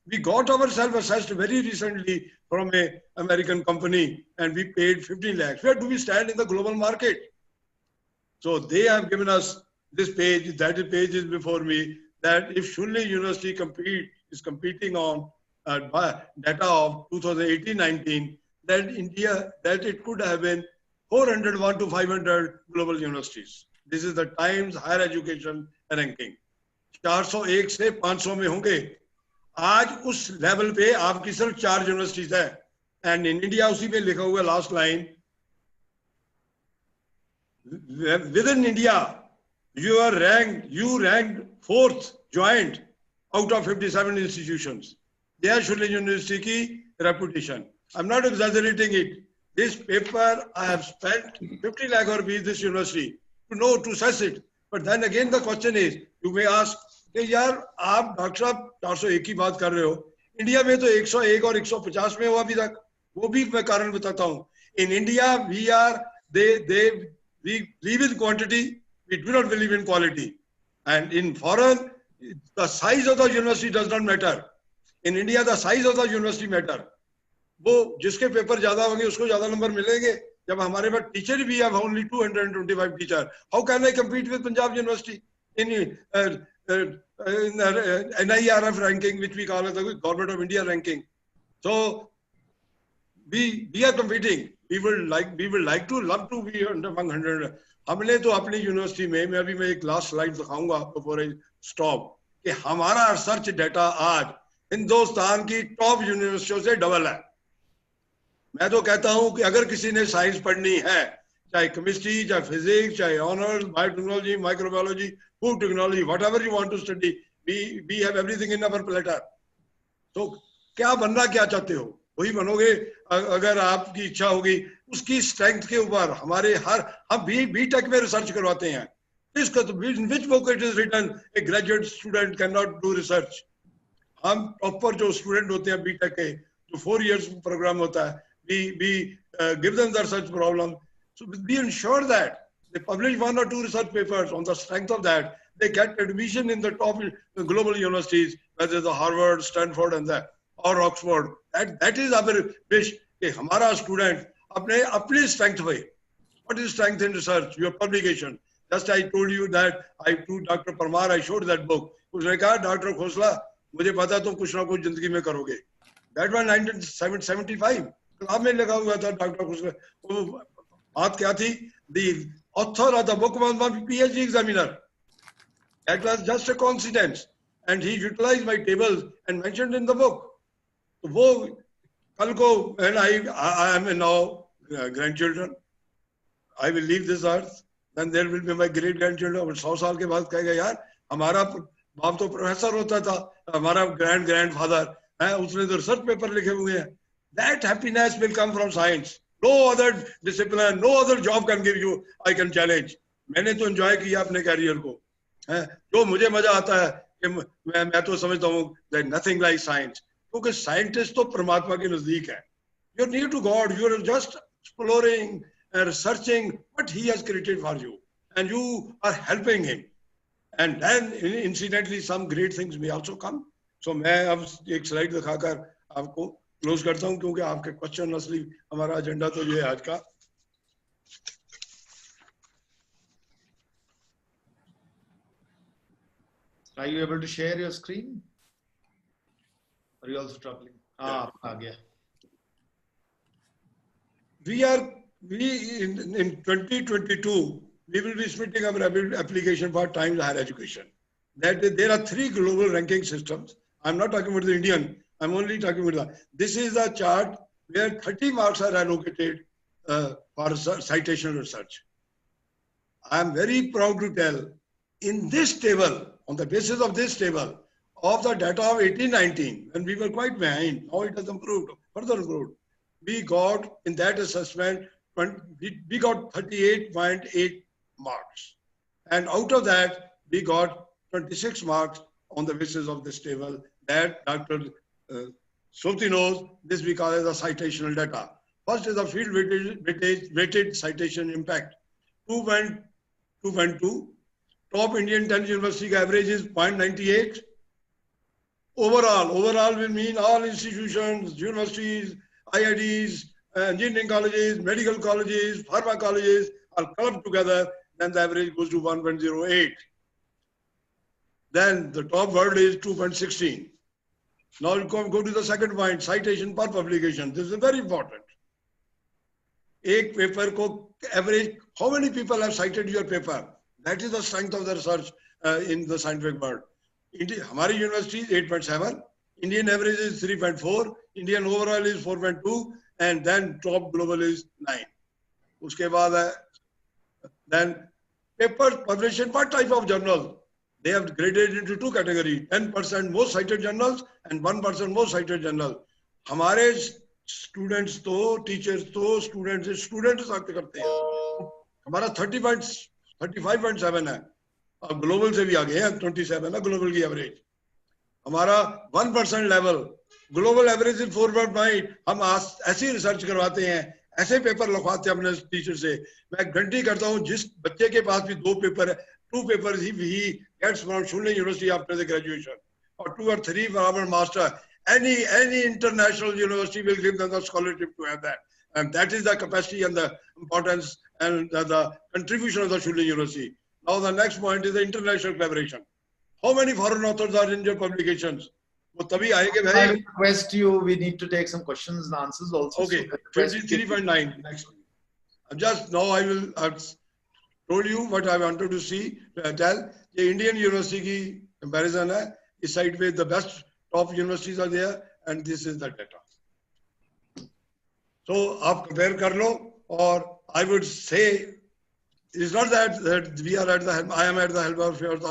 We got ourselves assessed very recently from an American company, and we paid 15 lakhs. Where do we stand in the global market? So they have given us this page, that page is before me, that if Shule University is competing on data of 2018-19, that India, that it could have been 401 to 500 global universities. This is the Times Higher Education ranking. 401 से 500 में होंगे. आज उस level पे आपकी सिर्फ 4 universities है. And in India उसी पे लिखा हुआ last line, within India, you ranked 4th joint out of 57 institutions. They are Shule University ki reputation. I'm not exaggerating it. This paper, I have spent 50 lakh rupees this university to assess it. But then again, the question is, you may ask, कि यार आप doctor साहब 401 की बात कर रहे हो, India में तो 101 और 150 में हो अभी तक. वो भी मैं कारण बताता हूँ. In India, we believe in quantity, we do not believe in quality. And in foreign, the size of the university does not matter. In India, the size of the university matter. वो जिसके paper ज्यादा होंगे उसको ज्यादा number मिलेंगे. जब हमारे पास teacher भी have only 225 teachers, how can I compete with Punjab University in NIRF ranking, which we call as the Government of India ranking? So we are competing. We will like to love to be among 100. हमने तो अपनी university में, मैं एक last slide दिखाऊंगा before I stop, कि हमारा research data आज हिंदुस्तान की टॉप यूनिवर्सिटियों से डबल है. मैं तो कहता हूं कि अगर किसी ने साइंस पढ़नी है, चाहे केमिस्ट्री, चाहे फिजिक्स, चाहे honours, biotechnology, microbiology, food technology, whatever you want to study, we have everything in our platter. तो क्या बनना क्या चाहते हो वही बनोगे. अगर आपकी इच्छा होगी, उसकी स्ट्रेंथ के ऊपर हम बीटेक में रिसर्च करवाते हैं. Which book it is written a graduate student can not do research. हम प्रॉपर जो स्टूडेंट होते हैं बीटेक के, जो 4 years प्रोग्राम होता है, we give them the research problem. So we ensure that they publish 1 or 2 research papers. On the strength of that, they get admission in the top global universities, whether the Harvard, Stanford, and that, or Oxford. That is our wish. कि हमारा student अपने strength पे. What is strength in research? Your publication. Just I told you that to Dr. Parmar, I showed that book. उसने कहा, doctor Khosla, मुझे पता तुम कुछ ना कुछ जिंदगी में करोगे. That was 1975. किताब में लगा हुआ था डॉक्टर खोसला. वो बात क्या थी? The author of the book was my PhD examiner. That was just a coincidence, and he utilized my tables and mentioned in the book. तो वो कल को, when I am now grandchildren, I will leave this earth, then there will be my great grandchildren. 100 साल के बाद कहेगा, यार हमारा बाप तो प्रोफेसर होता था, हमारा grandfather है, उसने तो रिसर्च पेपर लिखे हुए हैं. That happiness will come from science. No other discipline, no other job can give you. I can challenge. मैंने तो enjoy किया अपने career को. जो मुझे मजा आता है कि मैं तो समझता हूँ that nothing like science. क्योंकि scientist तो परमात्मा के नजदीक है. You're near to God. You're just exploring and researching what He has created for you, and you are helping Him. And then incidentally some great things may also come. So मैं अब एक slide दिखाकर आपको close करता हूं क्योंकि आपके question असली हमारा एजेंडा तो ये है आज का. Are you able to share your screen? Are you also struggling? Ah, yeah. We in 2022 we will be submitting our application for Times Higher Education. That there are 3 global ranking systems. I'm not talking about the Indian. I'm only talking about this is a chart where 30 marks are allocated for citation research. I am very proud to tell in this table, on the basis of this table, of the data of 1819, when we were quite behind, now it has improved, further improved. We got in that assessment, we got 38.8 marks. And out of that, we got 26 marks on the basis of this table that Dr. Sopti knows. This we call as a citational data. First is the field weighted citation impact. 2.2. Top Indian 10 university average is 0.98. Overall will mean all institutions, universities, IITs, engineering colleges, medical colleges, pharma colleges are clubbed together, then the average goes to 1.08. Then the top world is 2.16. Now you go to the second point, citation per publication. This is very important. Ek paper ko average, how many people have cited your paper? That is the strength of the research in the scientific world. Hamari university is 8.7, Indian average is 3.4, Indian overall is 4.2, and then top global is 9. Uske baad then papers published in what type of journal? They have graded into 2 categories, 10% most cited journals and 1% most cited journal. Hamare students to, teachers to, students आते करते हैं. हमारा 35.7 है. अब global से भी आगे हैं 27 है ग्लोबल की एवरेज. हमारा 1% लेवल, ग्लोबल एवरेज इज 4.9. हम ऐसी रिसर्च करवाते हैं, ऐसे पेपर लिखवाते हैं अपने टीचर से. मैं गारंटी करता हूं जिस बच्चे के पास भी 2 पेपर है, 2 papers he gets from Shulin University after the graduation, or 2 or 3 for our master. Any international university will give them the scholarship to have that. And that is the capacity and the importance and the contribution of the Shulin University. Now the next point is the international collaboration. How many foreign authors are in your publications? I request you, we need to take some questions and answers also. Okay, 23.9 next. Just now I've told you what I wanted to see, tell. The Indian university की comparison है. इस side पे the best top universities are there, and this is the data. So आप compare कर लो, और I would say it's not that we are at the helm, I am at the helm of affairs,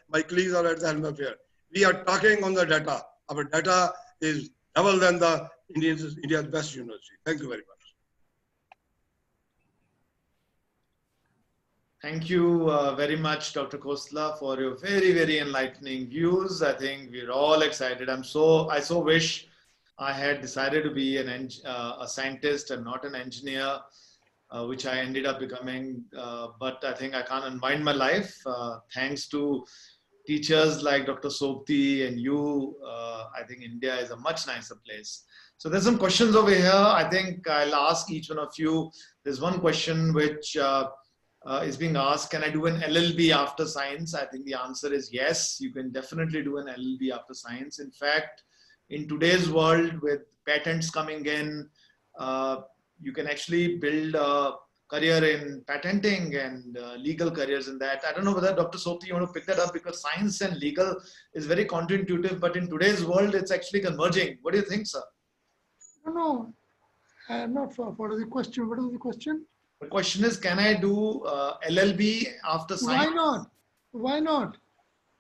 my colleagues are at the helm of affairs. We are talking on the data. Our data is double than the India's best university. Thank you very much. Thank you very much, Dr. Khosla, for your very, very enlightening views. I think we're all excited. I so wish I had decided to be a scientist and not an engineer, which I ended up becoming. But I think I can't unwind my life. Thanks to teachers like Dr. Sopti and you, I think India is a much nicer place. So there's some questions over here. I think I'll ask each one of you. There's one question which is being asked, can I do an LLB after science? I think the answer is yes, you can definitely do an LLB after science. In fact, in today's world with patents coming in, you can actually build a career in patenting and legal careers in that. I don't know whether Dr. Sopti, you want to pick that up, because science and legal is very counterintuitive, but in today's world, it's actually converging. What do you think, sir? No, I'm not for the question. What is the question? The question is, can I do LLB after science? Why not? Why not?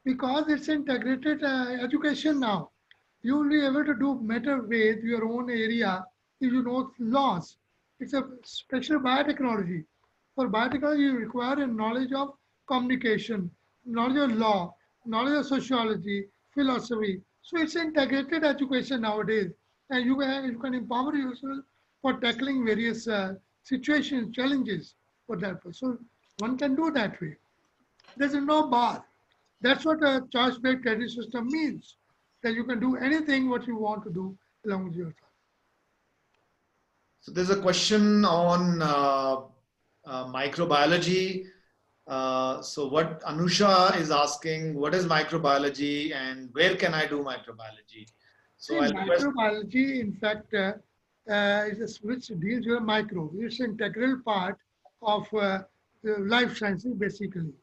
Because it's integrated education now. You will be able to do better with your own area if you know laws. It's a special biotechnology. For biotechnology, you require a knowledge of communication, knowledge of law, knowledge of sociology, philosophy. So it's integrated education nowadays. And you can empower yourself for tackling various situations, challenges for that. So one can do that way. There's no bar. That's what a charge-based credit system means, that you can do anything what you want to do along with your thought. So there's a question on microbiology. So what Anusha is asking, what is microbiology and where can I do microbiology? So See, I'll request. microbiology, in fact, is which deals with micro. It's an integral part of the life sciences, basically.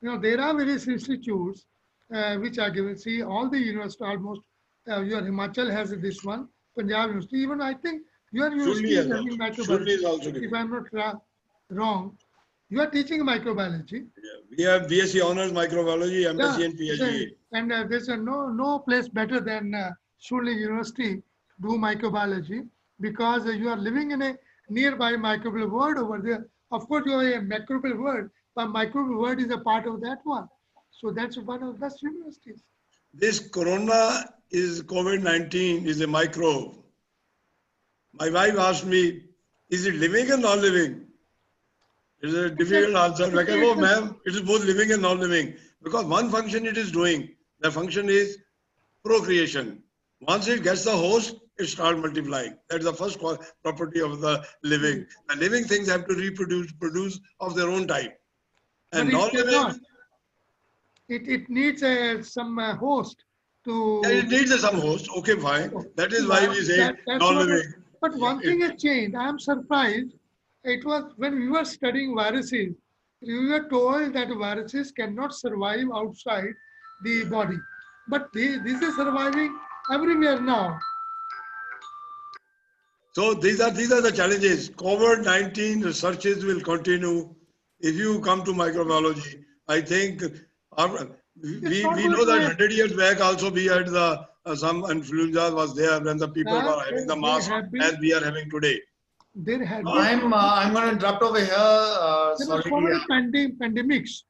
You know, there are various institutes which are given. See, all the universities almost, your Himachal has this one, Punjab University. Even I think your university Shulli is is having also. Shulli is microbiology. also If given. I'm not wrong, you are teaching microbiology. Yeah. We have BSc Honors Microbiology, MSc and PhD. And there's no place better than Shulli University to do microbiology because you are living in a nearby microbial world over there. Of course, you are a microbial world, but microbial world is a part of that one. So that's one of the best universities. This corona is COVID-19 is a microbe. My wife asked me, is it living or non-living? It's a difficult answer. I said, oh, ma'am, it is both living and non-living. Because one function it is doing, the function is procreation. Once it gets the host, it starts multiplying. That's the first property of the living. The living things have to produce of their own type. And But it cannot. non-living, It needs some host to. yeah, it needs some host. Okay, fine. That is why we say That's what non-living. But one thing has changed. I am surprised. It was when we were studying viruses, we were told that viruses cannot survive outside the body. But this is surviving everywhere now. So these are the challenges. COVID-19 researches will continue. If you come to microbiology, I think we know that 100 years back also we had the some influenza was there when the people were having the mask as we are having today. There had I'm going to interrupt over here. there Sorry. were so many pandemics,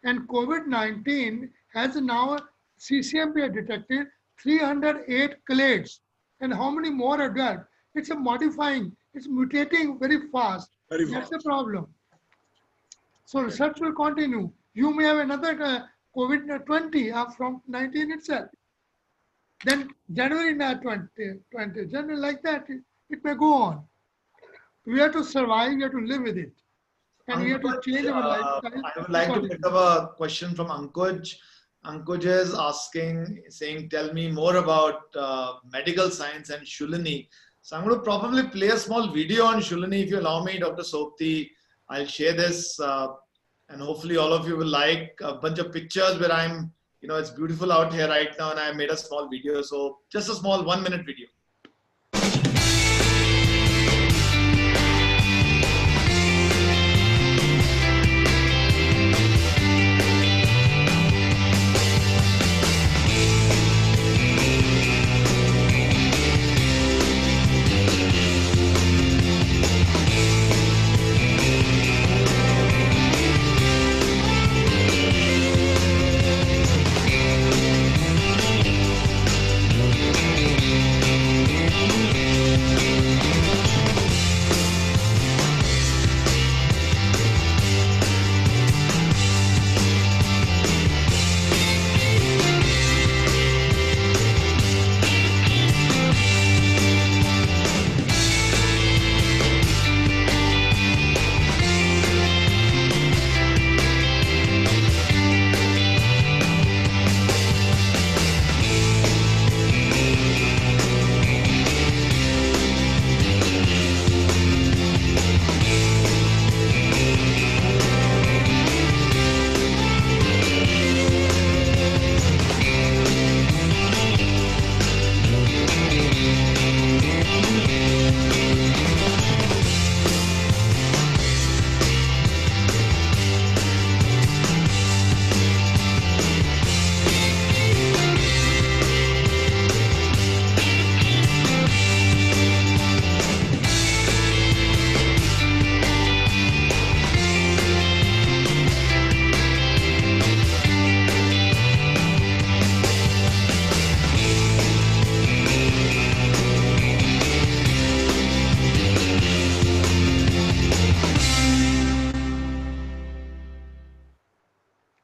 and COVID-19 has now CCMP had detected 308 clades, and how many more are there? It's a modifying, it's mutating very fast. Very That's the fast. problem. So research will continue. You may have another COVID-20 from 19 itself. Then January 20, January like that, it may go on. We have to survive, we have to live with it. And we have to Ankuj, change our lifestyle. I would like to pick up a question from Ankuj. Ankuj is asking, saying, tell me more about medical science and Shulini. So I'm going to probably play a small video on Shulini if you allow me, Dr. Sopti. I'll share this and hopefully all of you will like a bunch of pictures where I'm, you know, it's beautiful out here right now and I made a small video. So just a small 1-minute video.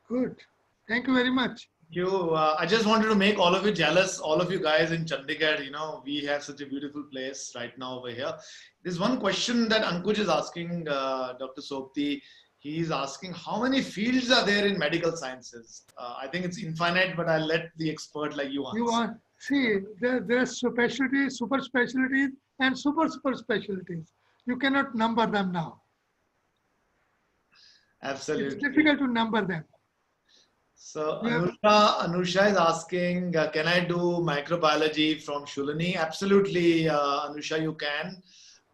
Good. Thank you very much. you. I just wanted to make all of you jealous, all of you guys in Chandigarh. You know, we have such a beautiful place right now over here. There's one question that Ankush is asking, Dr. Sopti. He's asking how many fields are there in medical sciences? I think it's infinite, but I'll let the expert like you answer. You want, see, there's specialties, super specialties, and super specialties. You cannot number them now. Absolutely. It's difficult to number them. So Yeah. Anusha is asking, can I do microbiology from Shulini? Absolutely, Anusha, you can.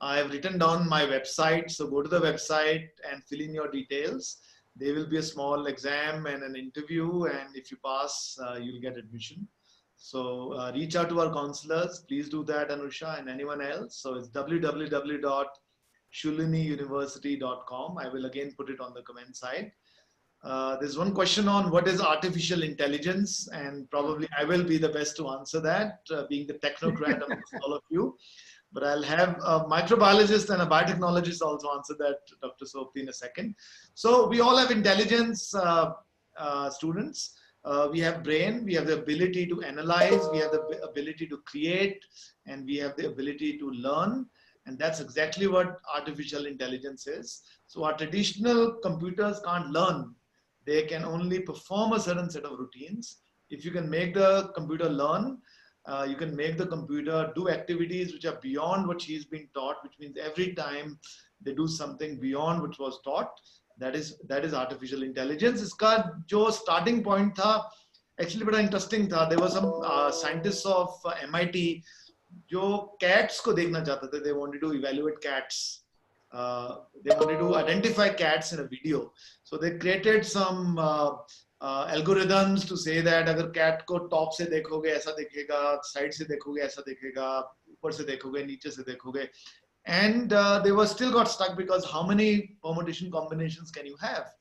I have written down my website. So go to the website and fill in your details. There will be a small exam and an interview. And if you pass, you'll get admission. So reach out to our counselors. Please do that, Anusha, and anyone else. So it's www.shuliniuniversity.com. I will again put it on the comment side. There's one question on what is artificial intelligence, and probably I will be the best to answer that, being the technocrat amongst all of you. But I'll have a microbiologist and a biotechnologist also answer that, Dr. Sopti, in a second. So we all have intelligence, students. We have brain, we have the ability to analyze, we have the ability to create, and we have the ability to learn. And that's exactly what artificial intelligence is. So our traditional computers can't learn. They can only perform a certain set of routines. If you can make the computer learn, you can make the computer do activities which are beyond what she's been taught, which means every time they do something beyond what was taught, that is artificial intelligence. Iska jo starting point tha, actually bada interesting tha. There were some scientists of MIT jo cats ko dekhna chahte the. They wanted to evaluate cats. They wanted to identify cats in a video. So they created some algorithms to say that अगर cat को top से देखोगे ऐसा दिखेगा, side से देखोगे ऐसा दिखेगा, ऊपर से देखोगे, नीचे से देखोगे. And they were still got stuck because how many permutation combinations can you have?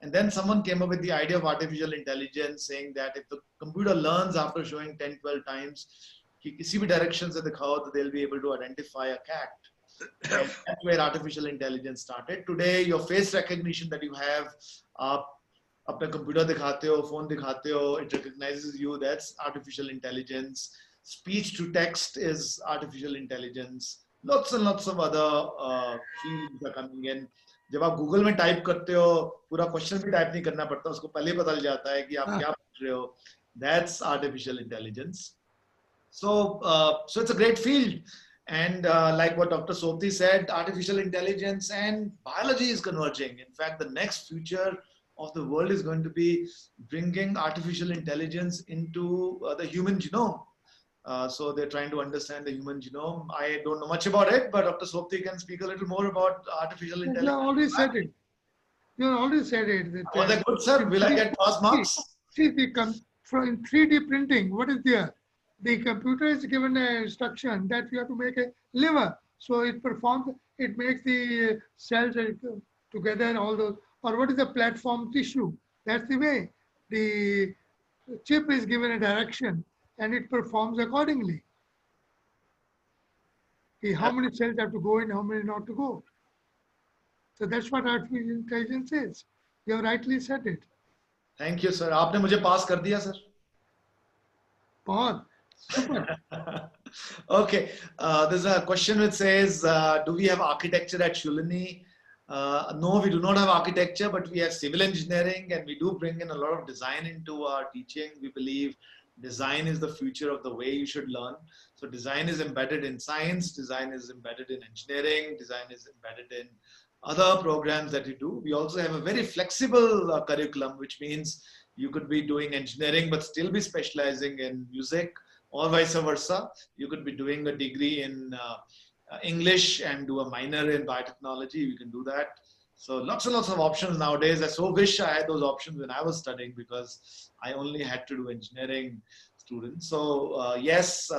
And then someone came up with the idea of artificial intelligence, saying that if the computer learns after showing 10, 12 times, कि किसी भी direction से दिखाओ, तो they'll be able to identify a cat. And that's where artificial intelligence started. Today, your face recognition that you have, अपना computer दिखाते हो, phone दिखाते हो, it recognizes you. That's artificial intelligence. Speech to text is artificial intelligence. Lots and lots of other fields are coming in. जब आप Google में type करते हो, पूरा क्वेश्चन भी टाइप नहीं करना पड़ता, उसको पहले पता चल जाता है कि आप क्या पूछ रहे हो. That's artificial intelligence. So it's a great field. And like what Dr. Sopti said, artificial intelligence and biology is converging. In fact, the next future of the world is going to be bringing artificial intelligence into the human genome. So they're trying to understand the human genome. I don't know much about it, but Dr. Sopti can speak a little more about artificial intelligence. You already said it. You already said it. Was that good, sir? Will I get pass marks? See, in 3D printing, what is there? The computer is given an instruction that you have to make a liver. So it performs, it makes the cells together and all those. Or what is the platform tissue? That's the way. The chip is given a direction and it performs accordingly. How many cells have to go in, how many not to go. So that's what artificial intelligence is. You have rightly said it. Thank you, sir. आपने मुझे पास कर दिया, sir. बहुत. Okay, there's a question which says, do we have architecture at Shulini? No, we do not have architecture, but we have civil engineering, and we do bring in a lot of design into our teaching. We believe design is the future of the way you should learn. So design is embedded in science, design is embedded in engineering, design is embedded in other programs that you do. We also have a very flexible curriculum, which means you could be doing engineering but still be specializing in music, or vice versa. You could be doing a degree in English and do a minor in biotechnology. You can do that. So lots and lots of options nowadays. I so wish I had those options when I was studying, because I only had to do engineering students. So yes,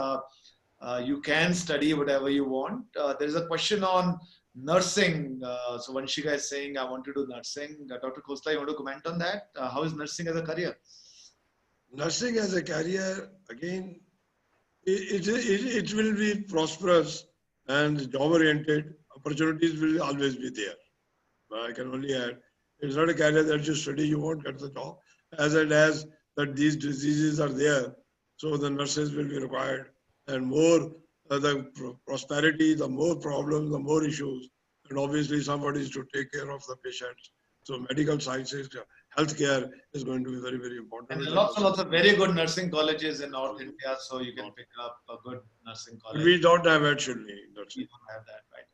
you can study whatever you want. There's a question on nursing. So Vanshika is saying, I want to do nursing. Dr. Khosla, you want to comment on that? How is nursing as a career? Nursing as a career, again, it will be prosperous and job-oriented. Opportunities will always be there. I can only add, it's not a career that you study, you won't get the job. As that these diseases are there. So the nurses will be required, and more the prosperity, the more problems, the more issues, and obviously somebody is to take care of the patients. So medical sciences, healthcare is going to be very, very important. And lots of very good nursing colleges in North India, so you can pick up a good nursing college. We don't have actually. We don't have that, right?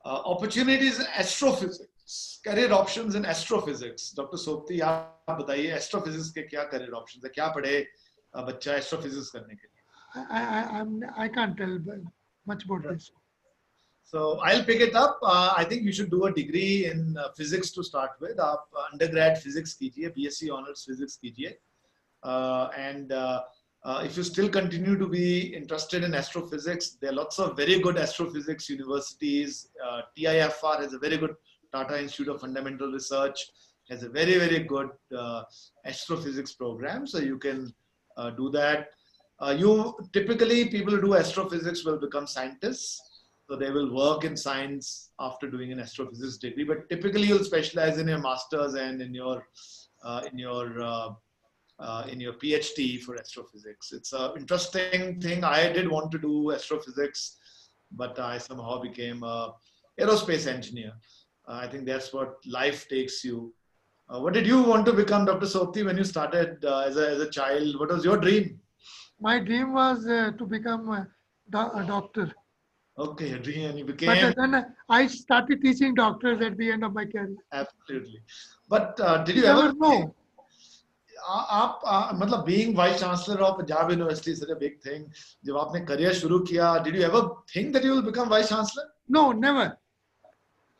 Opportunities in astrophysics, career options in astrophysics. Dr. Sopti, आप बताइए astrophysics के क्या career options है? क्या पढ़े बच्चा astrophysics करने के लिए? I can't tell much about this. So I'll pick it up. I think you should do a degree in physics to start with. आप undergrad physics कीजिए, BSc honors physics कीजिए, and if you still continue to be interested in astrophysics, there are lots of very good astrophysics universities. TIFR has a very good Tata Institute of Fundamental Research, has a very, very good astrophysics program. So you can do that. Typically, people who do astrophysics will become scientists. So they will work in science after doing an astrophysics degree. But typically, you'll specialize in your master's and in your PhD for astrophysics. It's an interesting thing. I did want to do astrophysics, but I somehow became an aerospace engineer. I think that's what life takes you. What did you want to become, Dr. Sopti, when you started as a child? What was your dream? My dream was to become a doctor. Okay, your dream, and you became. But then I started teaching doctors at the end of my career. Absolutely. But did you never ever know? आप मतलब being vice chancellor of Punjab University is such a big thing. जब आपने career शुरू किया, did you ever think that you will become vice chancellor? No, never.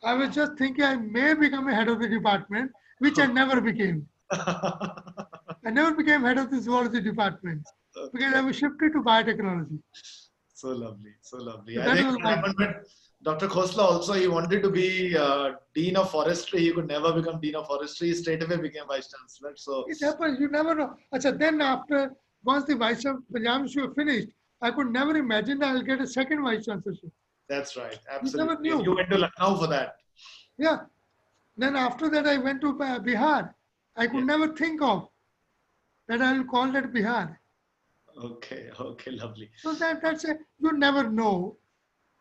I was just thinking I may become a head of the department, which I never became. I never became head of the zoology department because I was shifted to biotechnology. So lovely, so lovely. So I think what happened with Dr. Khosla also, he wanted to be Dean of Forestry. He could never become Dean of Forestry. He straight away became Vice Chancellor. So it happens, you never know. Achha, then once the Vice Chancellor finished, I could never imagine that I'll get a second Vice Chancellorship. That's right, You never absolutely. knew. You went to Lucknow for that. Yeah. Then after that, I went to Bihar. I could never think of that I will call that Bihar. Okay, okay, lovely. So that's it. You never know.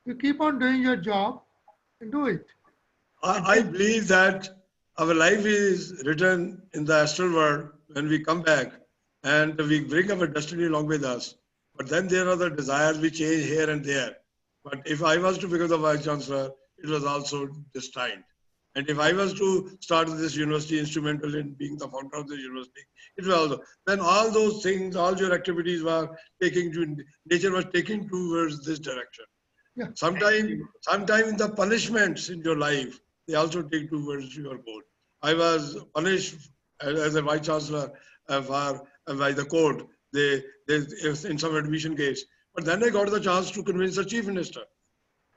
You keep on doing your job and do it. I believe that our life is written in the astral world when we come back and we bring our destiny along with us. But then there are the desires we change here and there. But if I was to become the Vice Chancellor, it was also destined. And if I was to start this university instrumental in being the founder of the university, it was also, then all those things, all your activities were nature was taking towards this direction. Yeah. Sometimes the punishments in your life, they also take towards your goal. I was punished as a Vice Chancellor by the court in some admission case. But then I got the chance to convince the Chief Minister.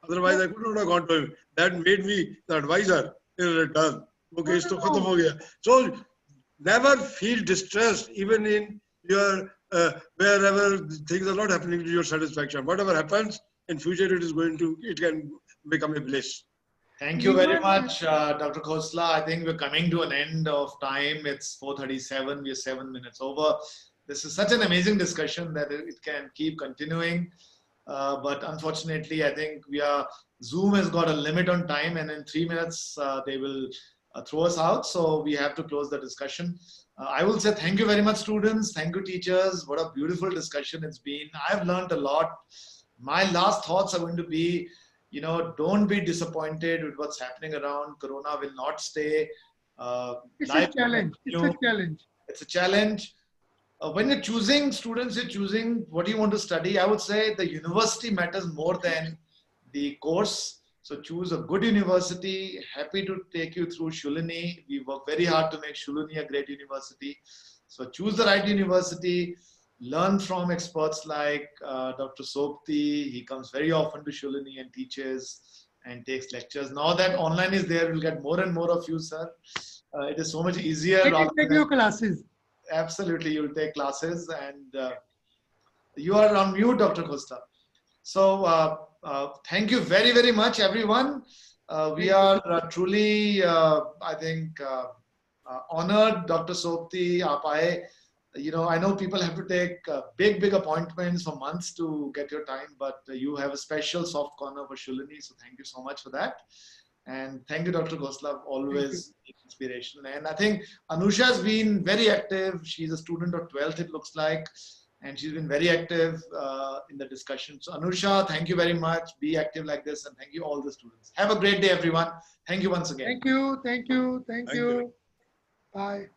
Otherwise, I could not have gone to him. That made me the advisor in return. Okay, so never feel distressed, even in your wherever things are not happening to your satisfaction. Whatever happens in future, it can become a bliss. Thank you very much, Dr. Khosla. I think we're coming to an end of time. It's 4:37. We're 7 minutes over. This is such an amazing discussion that it can keep continuing. But unfortunately, I think Zoom has got a limit on time, and in 3 minutes, they will throw us out. So we have to close the discussion. I will say thank you very much, students. Thank you, teachers. What a beautiful discussion it's been. I've learned a lot. My last thoughts are going to be, don't be disappointed with what's happening around. Corona will not stay. It's a challenge. It's a challenge. It's a challenge. When you're choosing students, you're choosing what you want to study. I would say the university matters more than the course. So choose a good university. Happy to take you through Shulini. We work very hard to make Shulini a great university. So choose the right university. Learn from experts like Dr. Sopti. He comes very often to Shulini and teaches and takes lectures. Now that online is there, we'll get more and more of you, sir. It is so much easier. I can take your classes. Absolutely, you'll take classes, and you are on mute, Dr. Khosla. So thank you very, very much, everyone. We are truly, I think, honored, Dr. Sopti, आप आए. I know people have to take big appointments for months to get your time, but you have a special soft corner for Shulini. So thank you so much for that. And thank you, Dr. Ghoslav, always inspiration. And I think Anusha has been very active. She's a student of 12th, it looks like. And she's been very active in the discussion. So Anusha, thank you very much. Be active like this. And thank you all the students. Have a great day, everyone. Thank you once again. Thank you. Thank you. Thank Thank you. you. Bye.